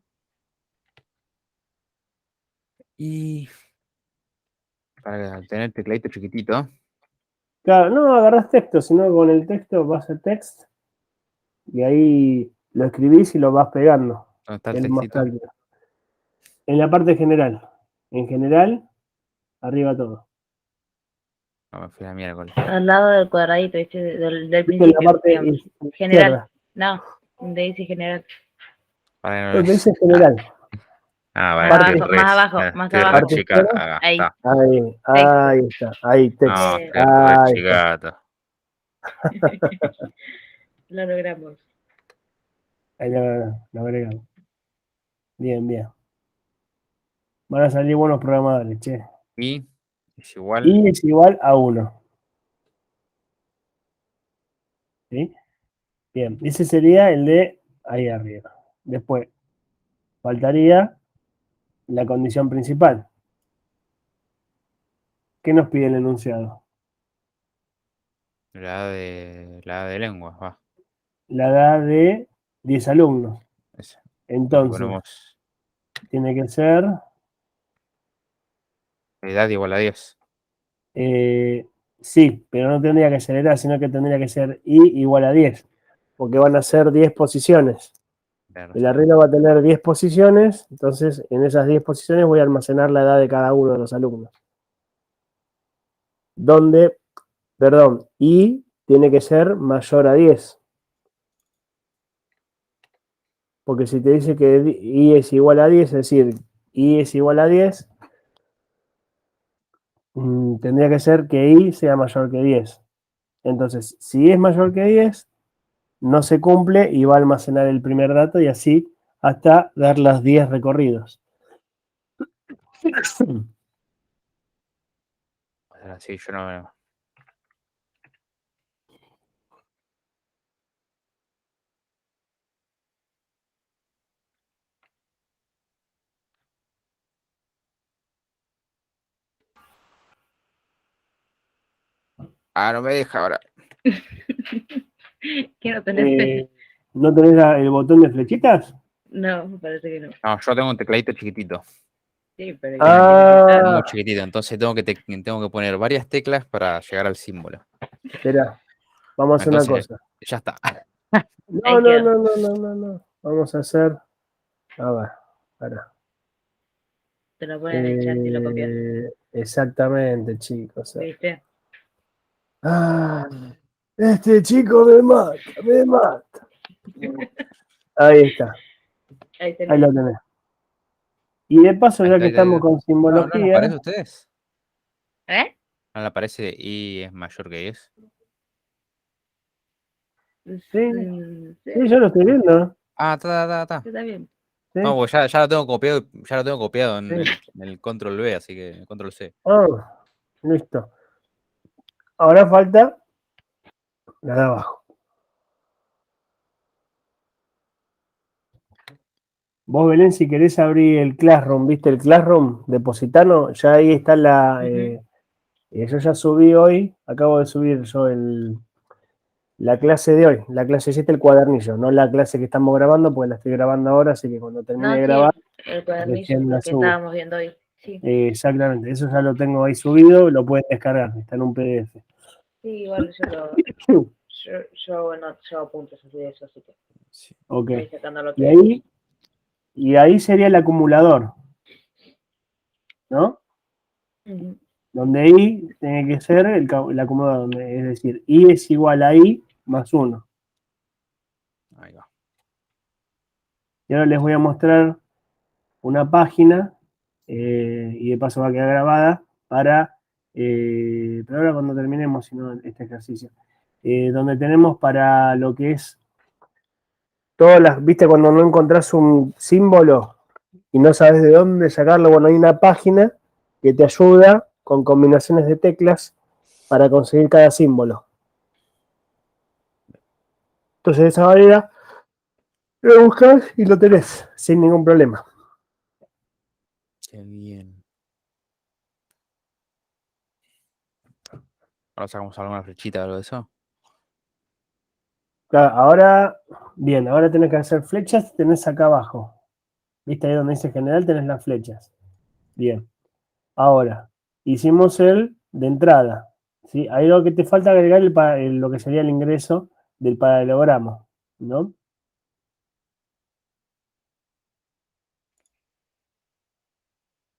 Y para tener el tecladito chiquitito. Claro, no agarras texto, sino con el texto vas a text y ahí lo escribís y lo vas pegando. ¿Dónde está el Es más textito? práctico. En la parte general. En general, arriba todo. No, me fui a la miércoles. Al lado del cuadradito, ¿viste? Del En la principio, parte digamos. General. izquierda. No, donde dice general. Para Lo no que dice ah, general. bueno, Más Parte, abajo, más estoy re abajo. parte chica. izquierda. Acá Ahí. está. Ahí está. Ahí, text. No, Eh, estoy re Ahí está. chigato. Lo logramos. Ahí lo agregamos. Bien, bien. Van a salir buenos programadores, che. Y es igual. Y es igual a 1. ¿Sí? Bien. Ese sería el de ahí arriba. Después, faltaría la condición principal. ¿Qué nos pide el enunciado? La de lengua, va. La edad de 10 alumnos. Esa. Le Entonces, ponemos tiene que ser edad igual a 10. sí, pero no tendría que ser edad, sino que tendría que ser i igual a 10, porque van a ser 10 posiciones. Tenés El razón. arreglo va a tener 10 posiciones, entonces en esas 10 posiciones voy a almacenar la edad de cada uno de los alumnos. Donde, perdón, i tiene que ser mayor a 10. Porque si te dice que i es igual a 10, es decir, i es igual a 10, tendría que ser que i sea mayor que 10. Entonces, si es mayor que 10, no se cumple y va a almacenar el primer dato y así hasta dar las 10 recorridos. Ahora sí, yo no. Ah, no me deja ahora. ¿Qué no tenés? ¿No tenés el botón de flechitas? No, me parece que no. No, yo tengo un tecladito chiquitito. Sí, pero Ah, Muy chiquitito. Entonces tengo que poner varias teclas para llegar al símbolo. espera, vamos a hacer una Entonces, cosa. ya está. No, ahí no, quedó. no, no, no, no, no. Vamos a hacer. A ver, para. Te lo ponen en el chat y lo copias. Exactamente, chicos. ¿Viste? Ah, este chico me mata, me mata. Ahí está, Ahí ahí tenés. lo tenés. Y de paso, Ahí ya está, que ahí está, ahí estamos está. con ¿No les simbología, parece a ustedes? ¿Eh? ¿No les parece y es mayor que 10? sí, yo lo estoy viendo. Ah, está. Está bien. Sí, No, pues ya lo tengo copiado, ya lo tengo copiado en sí. el control V, así que control C. Ah, listo. Ahora falta la de abajo. Vos, Belén, si querés abrir el Classroom, ¿viste el Classroom de Positano? Ya ahí está yo ya subí hoy, acabo de subir yo la clase de hoy, la clase 7, el cuadernillo, no la clase que estamos grabando, porque la estoy grabando ahora, así que cuando termine No, de sí, grabar, el cuadernillo recién la que subo. estábamos viendo hoy. Sí, Exactamente, eso ya lo tengo ahí subido, lo pueden descargar, está en un PDF. sí, igual yo apunto sobre eso, así que Sí. Ok, voy sacando lo y que ahí sería el acumulador, ¿no? Ujú. Donde I tiene que ser el acumulador, es decir, I es igual a I más 1. Ahí va. Y ahora les voy a mostrar una página, y de paso va a quedar grabada pero ahora cuando terminemos, si no, este ejercicio, donde tenemos para lo que es todas viste, cuando no encontrás un símbolo y no sabes de dónde sacarlo, bueno, hay una página que te ayuda con combinaciones de teclas para conseguir cada símbolo. Entonces, de esa manera, lo buscas y lo tenés sin ningún problema. Qué bien. Ahora sacamos alguna flechita o algo de eso. Claro, ahora, bien, ahora tenés que hacer flechas, tenés acá abajo. ¿Viste ahí donde dice general? Tenés las flechas. Bien. Ahora, hicimos el de entrada. ¿Sí? Ahí lo que te falta agregar lo que sería el ingreso del paralelogramo, ¿no?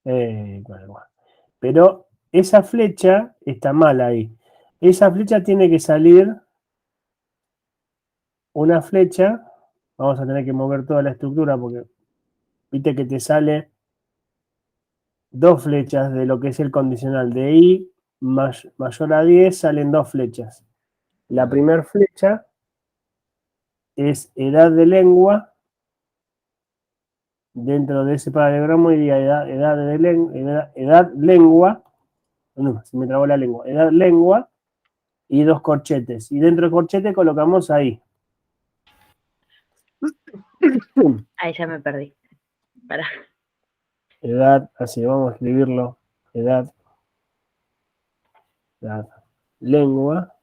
Bueno. Pero esa flecha está mal ahí. Esa flecha tiene que salir una flecha. Vamos a tener que mover toda la estructura porque viste que te sale dos flechas de lo que es el condicional de I mayor a 10, salen dos flechas. La primera flecha es edad de lengua, dentro de ese paralelogramo iría edad lengua, no, se me trabó la lengua, edad lengua y dos corchetes. Y dentro del corchete colocamos ahí. Ahí ya me perdí. Para. Edad, así vamos a escribirlo, edad lengua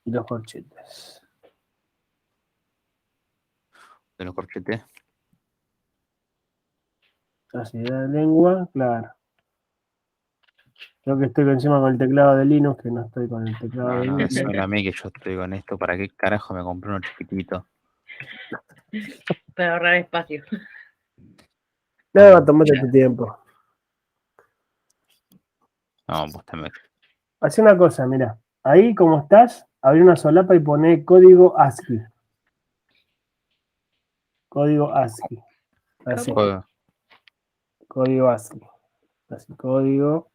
y los corchetes. De los corchetes. Así, edad lengua, claro. Yo que estoy encima con el teclado de Linux, que no estoy con el teclado de No, Windows. decímelo a mí que yo estoy con esto. ¿Para qué carajo me compré uno chiquitito? Para ahorrar espacio. No, tomate tu tiempo. No, pues también. Hacé una cosa, mira. Ahí como estás, abrí una solapa y poné código ASCII. Código ASCII. Así, Juego. código ASCII. Así, código.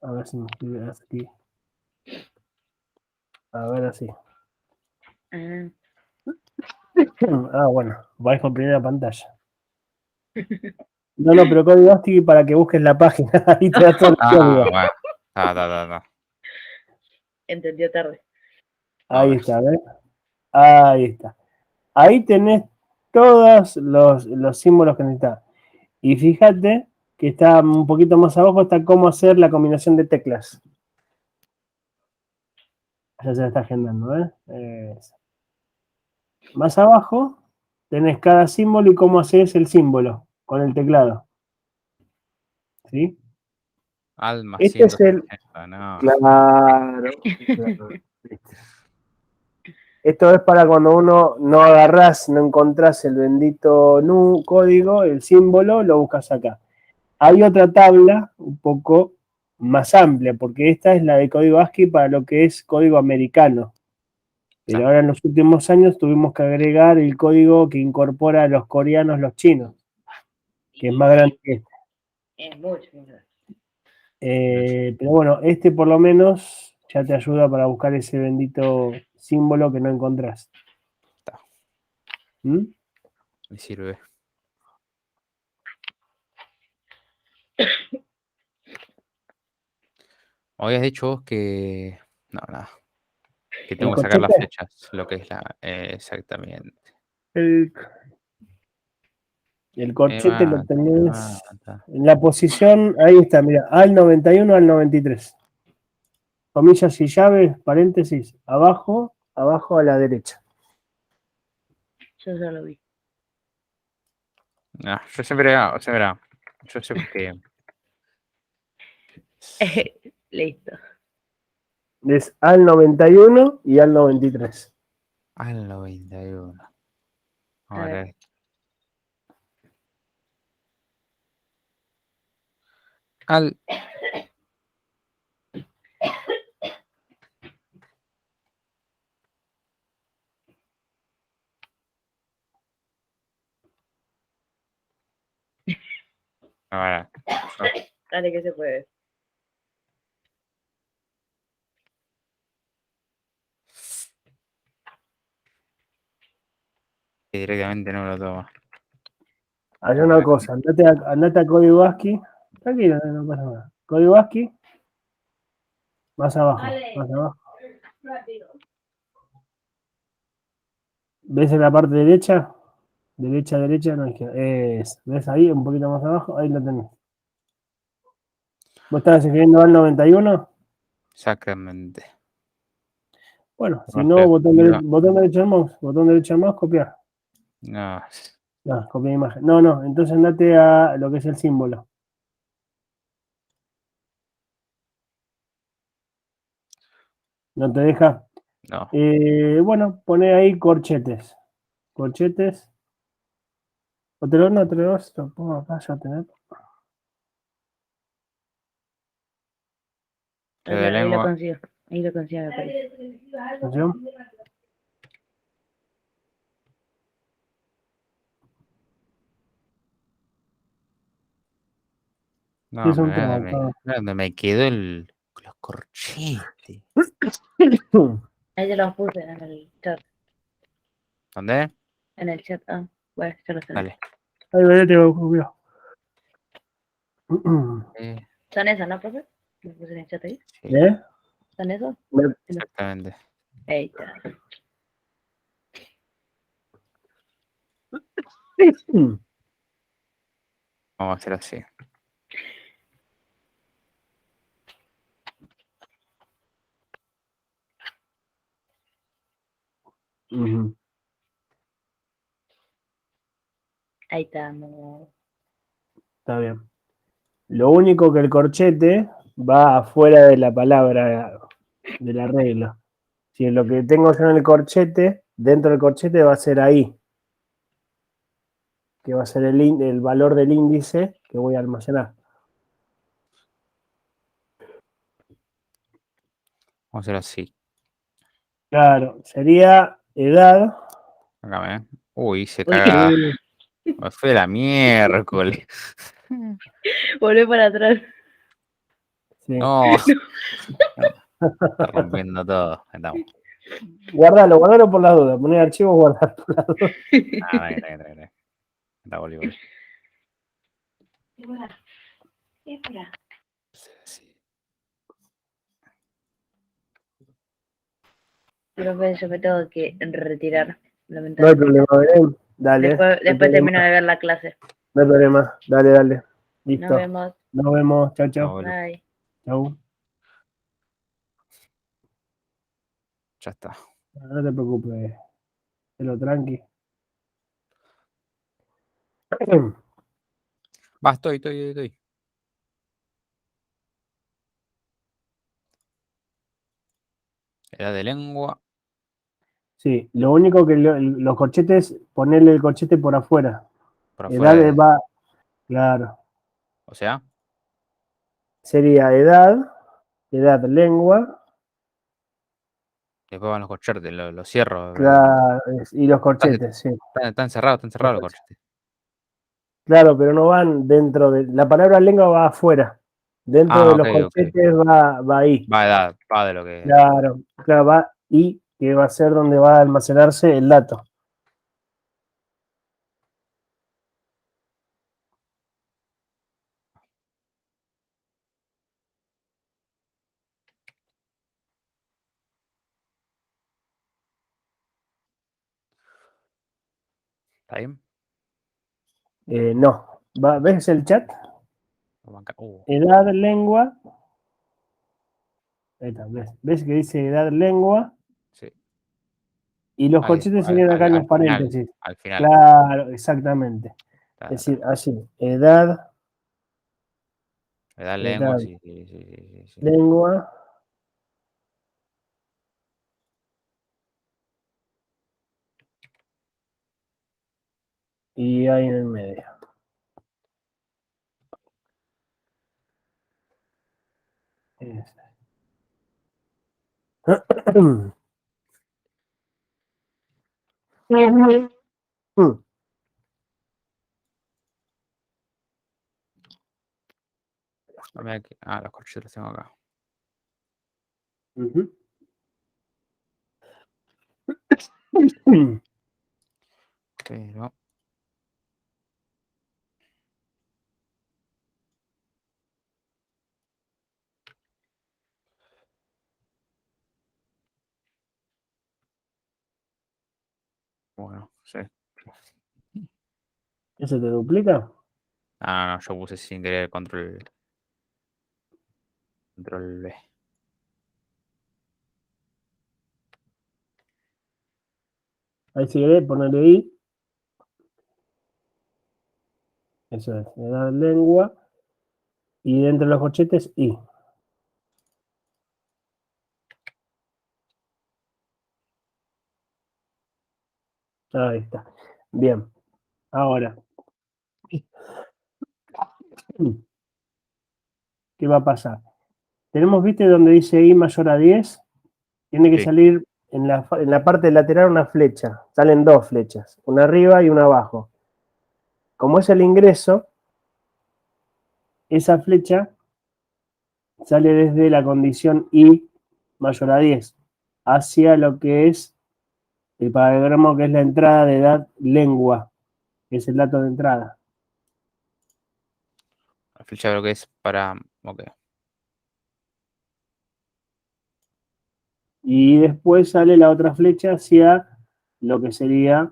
A ver si me escribe ASCII. A ver, así. Ah, Ah, bueno, vais con primera pantalla. No, pero código ASCII para que busques la página. Ahí te da todo el código. Bueno. Da. entendió tarde. Ahí está, ¿ves? Ahí está. Ahí tenés todos los símbolos que necesitas. Y fíjate que está un poquito más abajo, está cómo hacer la combinación de teclas. Ya se la está agendando, ¿eh? Más abajo tenés cada símbolo y cómo haces el símbolo con el teclado. ¿Sí? Alma Este es el. 160, no. Claro. Esto es para cuando uno no agarrás, no encontrás el bendito código, el símbolo, lo buscas acá. Hay otra tabla un poco más amplia, porque esta es la de código ASCII para lo que es código americano. Pero Ah. ahora en los últimos años tuvimos que agregar el código que incorpora a los coreanos, los chinos, que es más grande que este. Es mucho. ¿No? Pero bueno, este por lo menos ya te ayuda para buscar ese bendito símbolo que no encontrás. Está. ¿Mm? Me sirve. Habías dicho vos que. No, nada. Que tengo que sacar las corchete? flechas. Lo que es la. Exactamente. El, el corchete lo Me tenés mata. en la posición, ahí está, mira, al 91 al 93. Comillas y llaves, paréntesis, abajo, abajo a la derecha. Yo ya lo vi. No, yo siempre. O sea, verá, yo sé que. Listo. Es al 91 y al 93. Al 91. A ver. Ahora. Al. Ahora. Dale que se puede. Que directamente no lo toma. Hay una cosa, andate a código ASCII. Tranquilo, no pasa nada. Código ASCII, más abajo, Dale, más abajo. rápido. ¿Ves en la parte derecha? Derecha, derecha, no izquierda. ¿Ves ahí, un poquito más abajo? Ahí lo tenés. ¿Vos estás escribiendo al 91? Exactamente. Bueno, si No, no, no, botón derecho del mouse, copiar. no. No, copiar imagen. No, no, entonces andate a lo que es el símbolo. ¿No te deja? No. Bueno, pone ahí corchetes. Corchetes. O te lo vas, lo pongo acá, ya tener. Lo de Ahí lo lengua. consigo. Ahí lo consigo, me parece. Atención. No, Es un mira tema. dónde me quedó los corchetes. Ahí te los puse en el chat. ¿Dónde? En el chat. Ah, bueno, ya los tenés. Dale. Ahí ve, te copió. Eh, ¿Son esos, no, profe? ¿Los puse en el chat ahí? sí, ¿Eh? ¿Son esos? exactamente. Ahí está. Vamos a hacer así. Ujú. Ahí estamos. Está bien. Lo único que el corchete va afuera de la palabra de la regla. Si lo que tengo yo en el corchete, dentro del corchete va a ser ahí, que va a ser el valor del índice que voy a almacenar. Vamos a hacer así. Claro, sería edad. Acá, ¿eh? Uy, se Uy, caga. Me fue de la miércoles. volvé para atrás. Sí. No. Está rompiendo todo. Estamos. Guardalo por la duda. Poner archivo, guardar por la duda. Ah, no. Está volví. Espera. Sí. Profe, yo me tengo que retirar, No hay lamentablemente. problema, Belén. Dale. Después termino de ver la clase. No hay problema. Dale. Nos Listo. vemos. Nos vemos. Chau, No, chau. boludo. Bye. Chau. Ya está. No te preocupes. Te lo tranqui. Va, estoy. Edad de lengua. Sí, lo único que los corchetes, ponerle el corchete por afuera. Por Edad afuera de. va, claro. O sea, Sería edad, lengua, después van los corchetes, lo cierro. claro, y los Están, corchetes, sí. están cerrados los corchetes. Claro, pero no van dentro de. La palabra lengua va afuera. Dentro de Ah, ok, los ok. corchetes va ahí. Va a edad, va de lo que. Claro, claro, va y que va a ser donde va a almacenarse el dato. ¿Está bien? No. ¿Ves el chat? Uh, Edad, lengua. Ahí está, ¿ves que dice edad, lengua? sí. Y los Ahí, corchetes serían acá en los al final. paréntesis. Al final. Claro, exactamente. Ta, Es ta, decir, ta. así, edad, Edad, lengua, edad, sí, sí, sí, sí, sí, sí. lengua. Y ahí en el medio. Los corchetes los tengo acá. Ujú. Pero. Bueno, sí. ¿Eso te duplica? Ah, no, yo puse sin querer control. Control B. Ahí si querés ponerle I. Eso es, edad, lengua. Y dentro de los corchetes, I. Ahí está. Bien. Ahora, ¿qué va a pasar? Tenemos, ¿viste donde dice I mayor a 10? Tiene que Sí. salir en la parte lateral una flecha. Salen dos flechas, una arriba y una abajo. Como es el ingreso, esa flecha sale desde la condición I mayor a 10 hacia lo que es el paralelogramo, que es la entrada de edad lengua, que es el dato de entrada. La flecha creo que es para. Ok. Y después sale la otra flecha hacia lo que sería,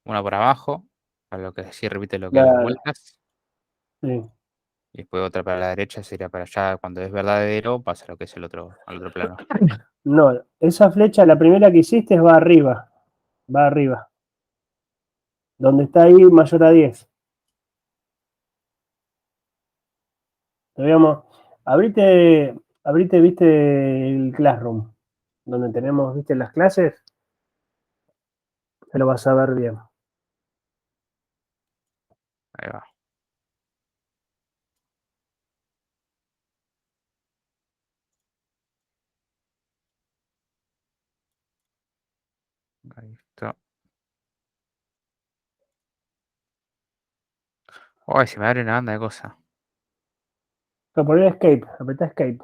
Una por abajo. Para lo que sí repite lo que es las claro, vueltas. sí. Y después otra para la derecha sería para allá. Cuando es verdadero, pasa lo que es al otro plano. No, esa flecha, la primera que hiciste va arriba, donde está ahí mayor a 10. Digamos, abrite, viste, el Classroom, donde tenemos, viste, las clases, se lo vas a ver bien. Ahí va. Ahí está. Uy, se me abre una banda de cosas. Pero poner Escape, apretá Escape.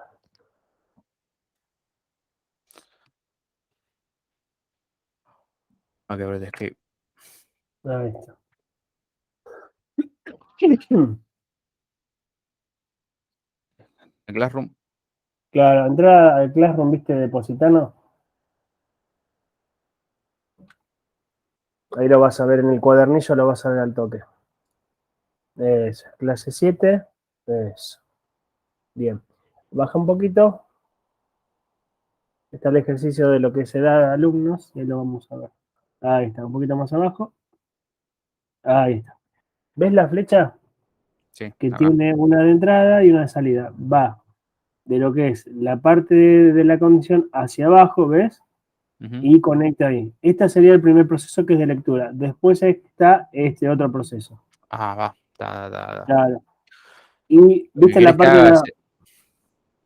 Ok, pero es que. Ahí está. El Classroom. Claro, entra al Classroom, viste, de Positano. Ahí lo vas a ver en el cuadernillo, lo vas a ver al toque. Eso, clase 7. Eso. Bien. Baja un poquito. Está el ejercicio de lo que se da a alumnos. Y ahí lo vamos a ver. Ahí está, un poquito más abajo. Ahí está. ¿Ves la flecha? Sí, Que acá. tiene una de entrada y una de salida. Va de lo que es la parte de la condición hacia abajo, ¿ves? Ujú. Y conecta ahí. Este sería el primer proceso, que es de lectura. Después está este otro proceso. Ah, va. Ta. Claro. Y Lo que viste la querés que parte de haga la... es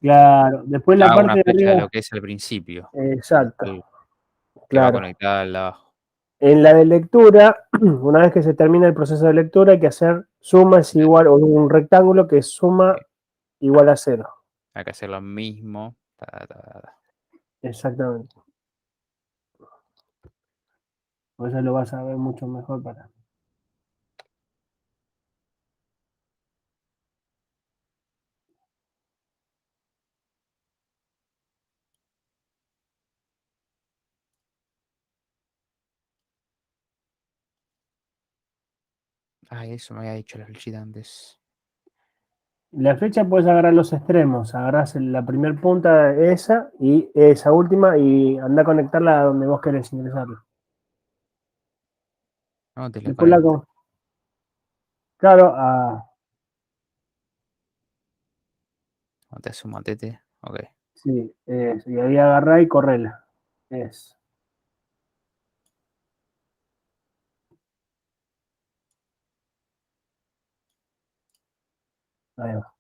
Claro. Después que la haga una parte de flecha de lo arriba. que es al principio. Exacto. Que va Claro. conectada al de abajo. En la de lectura, una vez que se termina el proceso de lectura, hay que hacer suma es igual, o un rectángulo que es suma igual a 0. Hay que hacer lo mismo. Ta. Exactamente. Por eso lo vas a ver mucho mejor para. Ay, eso me había dicho la flechita antes. La flecha puedes agarrar los extremos, agarras la primera punta esa y esa última y anda a conectarla a donde vos querés ingresarla. No, te la Después la conecto. con. Claro, a. No te hace un matete. Ok. Sí, y ahí agarrá y correla. Es. Ahí va.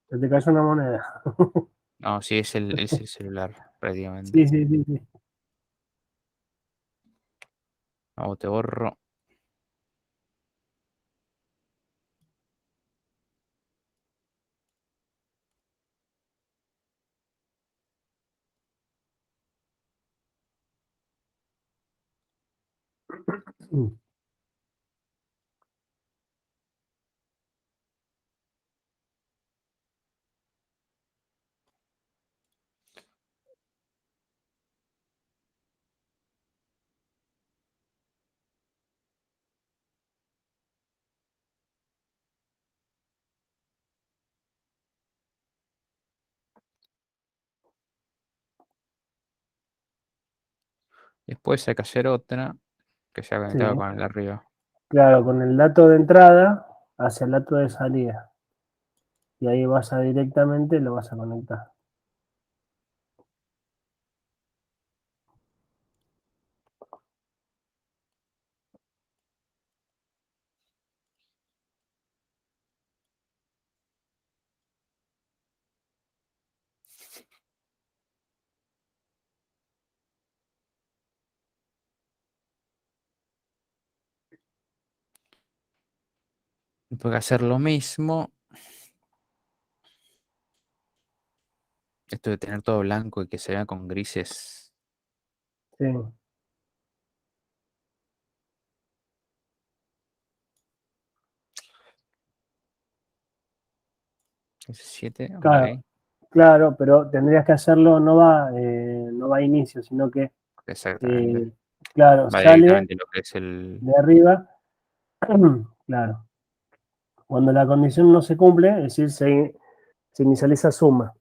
Se te cayó una moneda. No, sí, es el celular, prácticamente. Sí, sí, sí, sí. Vamos, te borro. Después hay que hacer otra que sea Sí, conectada con el de arriba. claro, con el dato de entrada hacia el dato de salida. Y ahí vas a directamente, lo vas a conectar. Después hay que hacer lo mismo. Esto de tener todo blanco y que se vea con grises. Sí, 7, claro, ok. claro, pero tendrías que hacerlo, no va a inicio, sino que, Exactamente. eh, claro, Va sale directamente lo que es el. de arriba, claro. Cuando la condición no se cumple, es decir, se inicializa suma.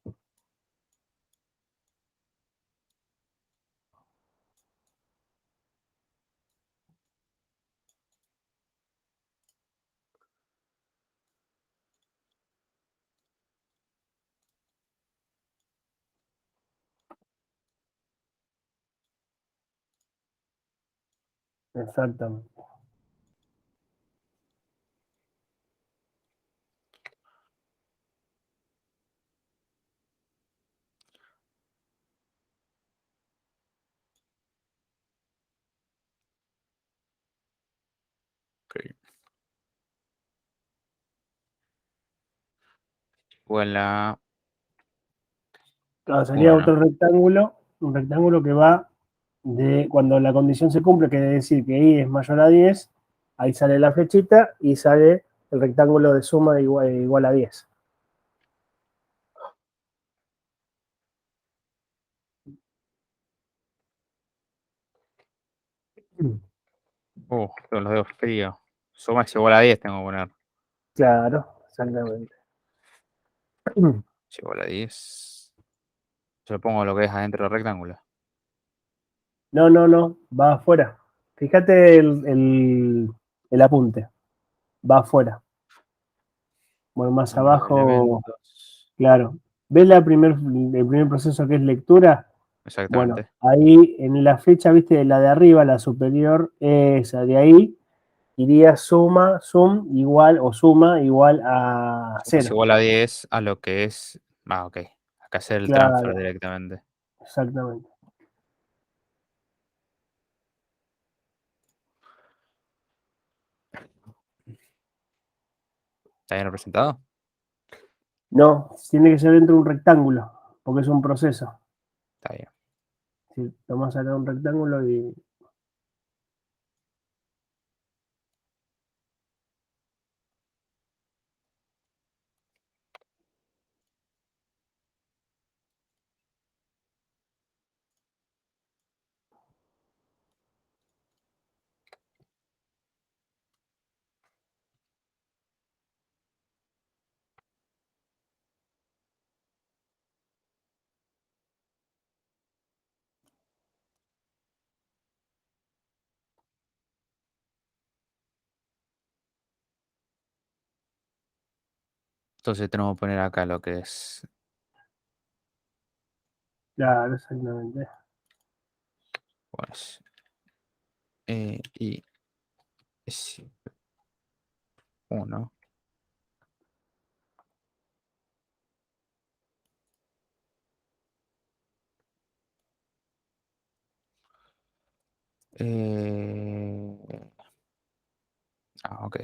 Exactamente. Ok. Igual Claro, sería bueno, otro rectángulo, un rectángulo que va de cuando la condición se cumple, que quiere decir que i es mayor a 10, ahí sale la flechita y sale el rectángulo de suma de igual a 10. tengo los dedos fríos. Suma es igual a 10, tengo que poner. Claro, exactamente. Es igual a 10. Yo le pongo lo que es adentro del rectángulo. No, va afuera. Fíjate el apunte, va afuera. Bueno, más Número de abajo, elementos. claro. ¿Ves el primer proceso que es lectura? Bueno, Exactamente. ahí en la flecha, viste, la de arriba, la superior, esa de ahí, iría sum igual o suma igual a Suma es 0. igual a 10 a lo que es. Ah, ok. Acá hacer el transfer Claro, directamente. exactamente. ¿Está bien representado? No, tiene que ser dentro de un rectángulo, porque es un proceso. Está bien. Si tomás acá un rectángulo y Entonces tenemos que poner acá lo que es. claro, exactamente. Pues, y es 1. Ok.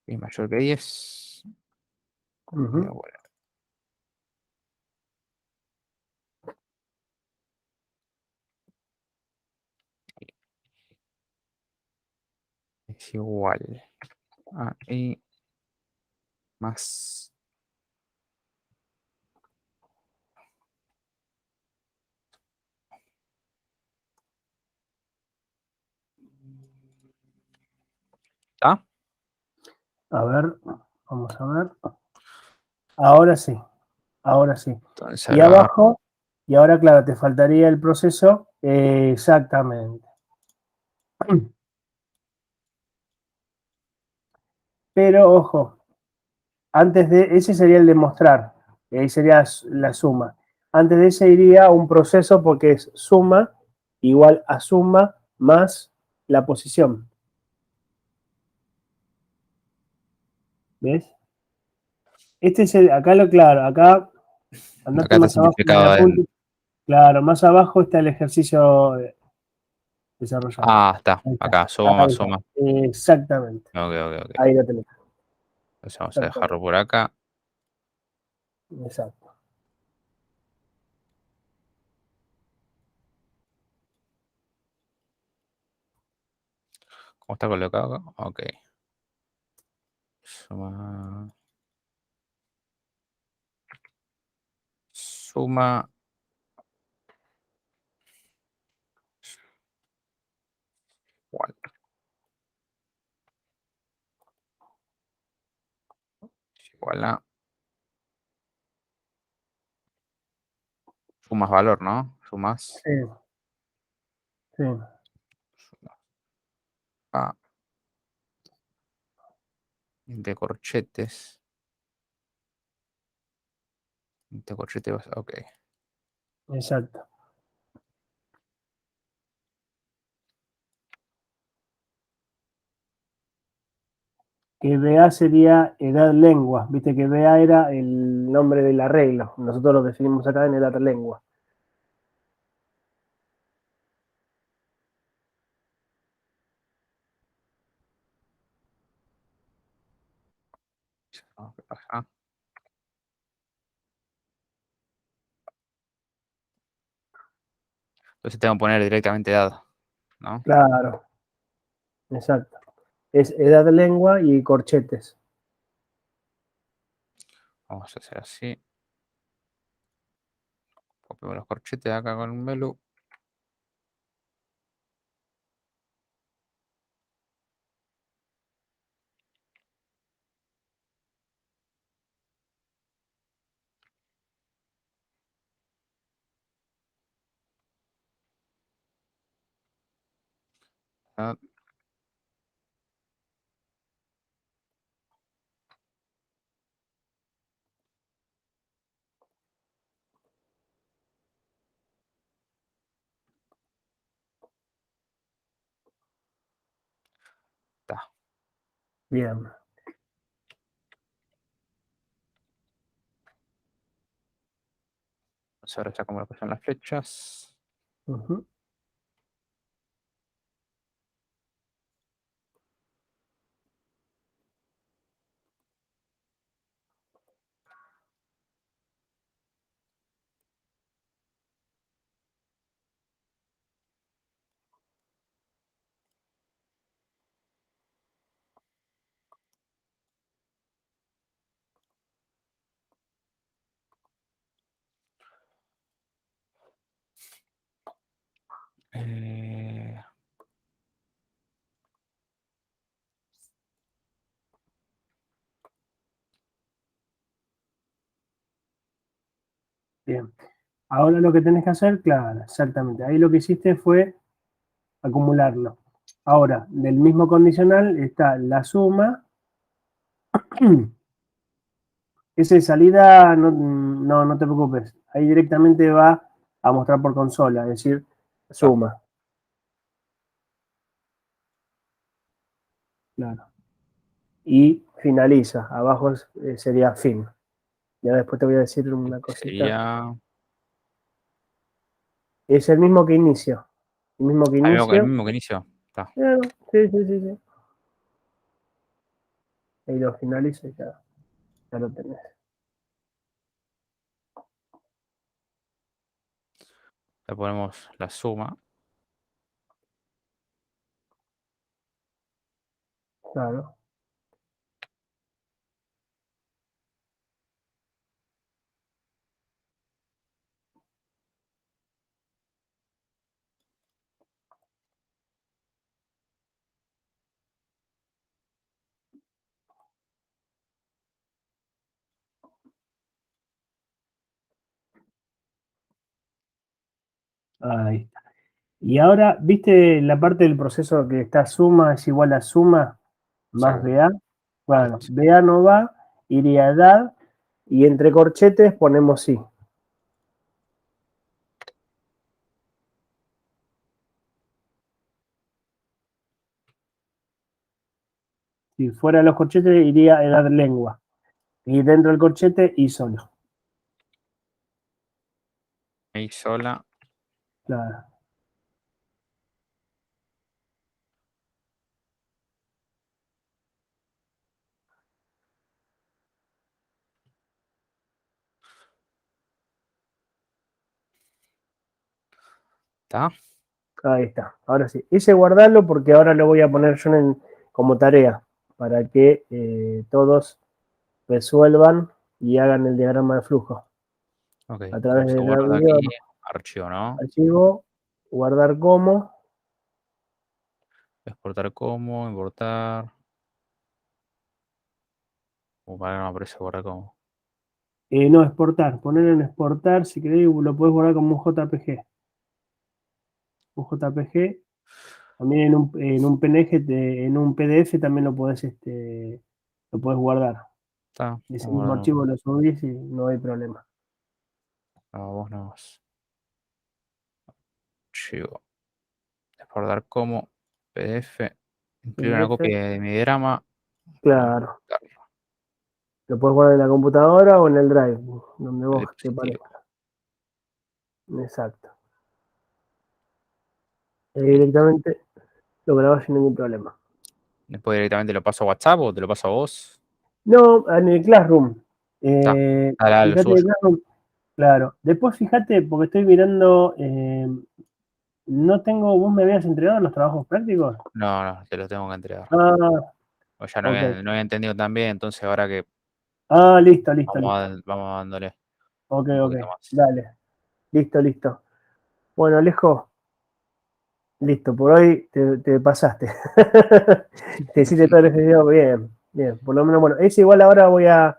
Y mayor que 10. Ujú. Bueno, es igual a i más. ¿Ah? A ver, vamos a ver. Ahora sí, ahora sí. Entonces Y acá. abajo, y ahora, claro, te faltaría el proceso. Exactamente. Pero ojo, antes de ese sería el demostrar, y ahí sería la suma. Antes de ese iría un proceso porque es suma igual a suma más la posición. ¿Ves? Este es acá lo claro, acá andate Acá está más abajo en el simplificado apunte. Claro, más abajo está el ejercicio desarrollado. está. Ahí está. Acá, suma, Ahí está. suma. Exactamente. Ok. Ahí lo tenés. Entonces vamos a dejarlo Exactamente. por acá. Exacto. ¿Cómo está colocado acá? Ok. Suma. Suma. Igual. Igual a. Sumas valor, ¿no? Sumas. Sí, sí. Sumas a. De corchetes. De corchetes. Ok. Exacto. Que BA sería edad lengua. Viste que BA era el nombre del arreglo. Nosotros lo definimos acá en edad lengua. Ajá. Entonces tengo que poner directamente edad, ¿no? Claro, exacto. Es edad lengua y corchetes. Vamos a hacer así. Copiamos los corchetes acá con un melu. Ah, está. Bien. Entonces ahora ya como lo que son las flechas. Ujú. Eh, Bien. Ahora lo que tenés que hacer, claro, exactamente. Ahí lo que hiciste fue acumularlo. Ahora, del mismo condicional está la suma. Ese salida, no te preocupes. Ahí directamente va a mostrar por consola, es decir, suma. Claro. Y finaliza. Abajo sería fin. Ya después te voy a decir una cosita. sería Es el mismo que inicio. El mismo que el inicio. mismo que inicio. Está. Claro, sí. Ahí lo finalizo y ya lo tenés. Le ponemos la suma. Claro. Ahí está. Y ahora, ¿viste la parte del proceso que está suma es igual a suma más Sí. BA? Bueno, Sí. BA no va, iría a DAD y entre corchetes ponemos sí. Si fuera los corchetes iría a edad lengua. Y dentro del corchete y solo. Y sola. Claro. ¿Está? Ahí está. Ahora sí. Ese guardarlo porque ahora lo voy a poner yo como tarea para que todos resuelvan y hagan el diagrama de flujo. Ok. A través Se de la guarda video, aquí. Archivo, ¿no? archivo, guardar como. Exportar como, importar. Vale, no aparece guardar como. No, exportar. Poner en exportar, si querés, lo podés guardar como un JPG. Un JPG. También en un PNG, en un PDF también lo podés guardar. Está. Ese Vamos a mismo guardar. archivo lo subís y no hay problema. No, vos no. Archivo. Exportar como PDF. Incluye una PDF, copia de mi diagrama. Para claro. Lo podés guardar en la computadora o en el Drive, donde el vos te dispositivo. parezca. Exacto. Listo. Directamente lo grabás sin ningún problema. Después directamente lo paso a WhatsApp o te lo paso a vos. No, en el Classroom. Está. Dale, lo Fíjate en suyo. el Classroom. Claro. Después fíjate, porque estoy mirando. No tengo. ¿Vos me habías entregado los trabajos prácticos? No, te lo tengo que entregar. Ah, O ya ok. no había entendido tan bien, entonces ahora que Ah, listo. vamos dándole Ok. un poquito más. Dale. Listo. Bueno, Alejo, listo. Por hoy te pasaste. Te hiciste todo el ejercicio bien. Por lo menos, bueno. Es igual ahora voy a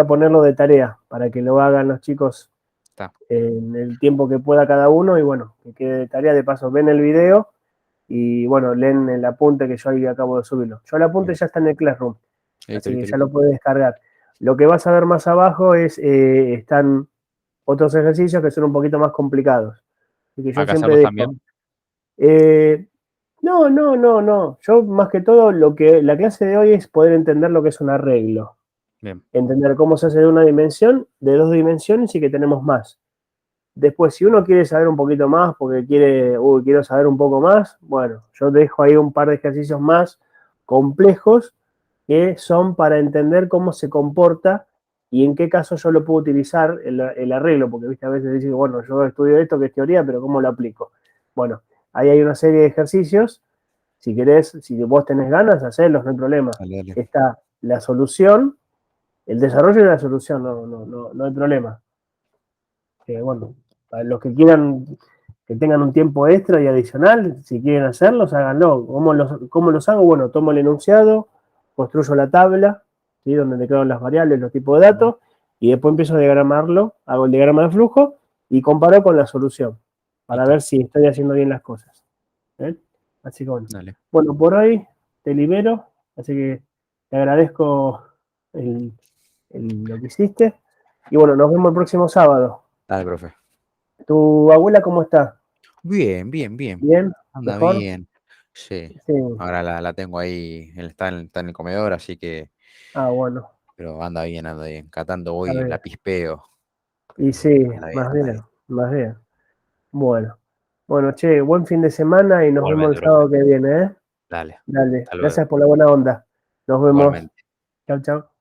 ponerlo de tarea para que lo hagan los chicos Está. en el tiempo que pueda cada uno y bueno, que quede de tarea. De paso, ven el video y bueno, leen el apunte que yo ahí acabo de subirlo. Yo el apunte Bien. ya está en el Classroom, Listo, así que listo, ya lo puedes descargar. Lo que vas a ver más abajo están otros ejercicios que son un poquito más complicados. Así que yo ¿Hay que siempre hacerlos dejo. también? No. Yo más que todo la clase de hoy es poder entender lo que es un arreglo. Bien. Entender cómo se hace de una dimensión, de 2 dimensiones y que tenemos más. Después, si uno quiere saber un poquito más, porque quiero saber un poco más, bueno, yo dejo ahí un par de ejercicios más complejos que son para entender cómo se comporta y en qué caso yo lo puedo utilizar el arreglo, porque viste a veces decís, bueno, yo estudio esto que es teoría, pero ¿cómo lo aplico? Bueno, ahí hay una serie de ejercicios, si querés, si vos tenés ganas, hacerlos, no hay problema. Dale, dale. Está la solución, el desarrollo de la solución, no hay problema. Bueno, para los que quieran, que tengan un tiempo extra y adicional, si quieren hacerlos, háganlo. ¿Cómo los hago? Bueno, tomo el enunciado, construyo la tabla, ¿sí? Donde me quedan las variables, los tipos de datos, y después empiezo a diagramarlo, hago el diagrama de flujo y comparo con la solución para Listo. ver si estoy haciendo bien las cosas. ¿Eh? Así que bueno. Dale. Bueno, por hoy te libero, así que te agradezco lo que hiciste. Y bueno, nos vemos el próximo sábado. Dale, profe. ¿Tu abuela cómo está? Bien, bien, bien. ¿Bien? Anda ¿Mejor? bien. Sí. Sí. Ahora la tengo ahí, él está en el comedor, así que, Bueno, pero anda bien, anda bien. Catando está hoy bien. la pispeo. Y sí, Anda bien, más anda bien, bien. más bien. Bueno. Bueno, che, buen fin de semana y nos vemos Igualmente, el profe. sábado que viene, ¿eh? Dale. Dale, Hasta luego. gracias por la buena onda. Nos vemos. Igualmente. Chau, chau.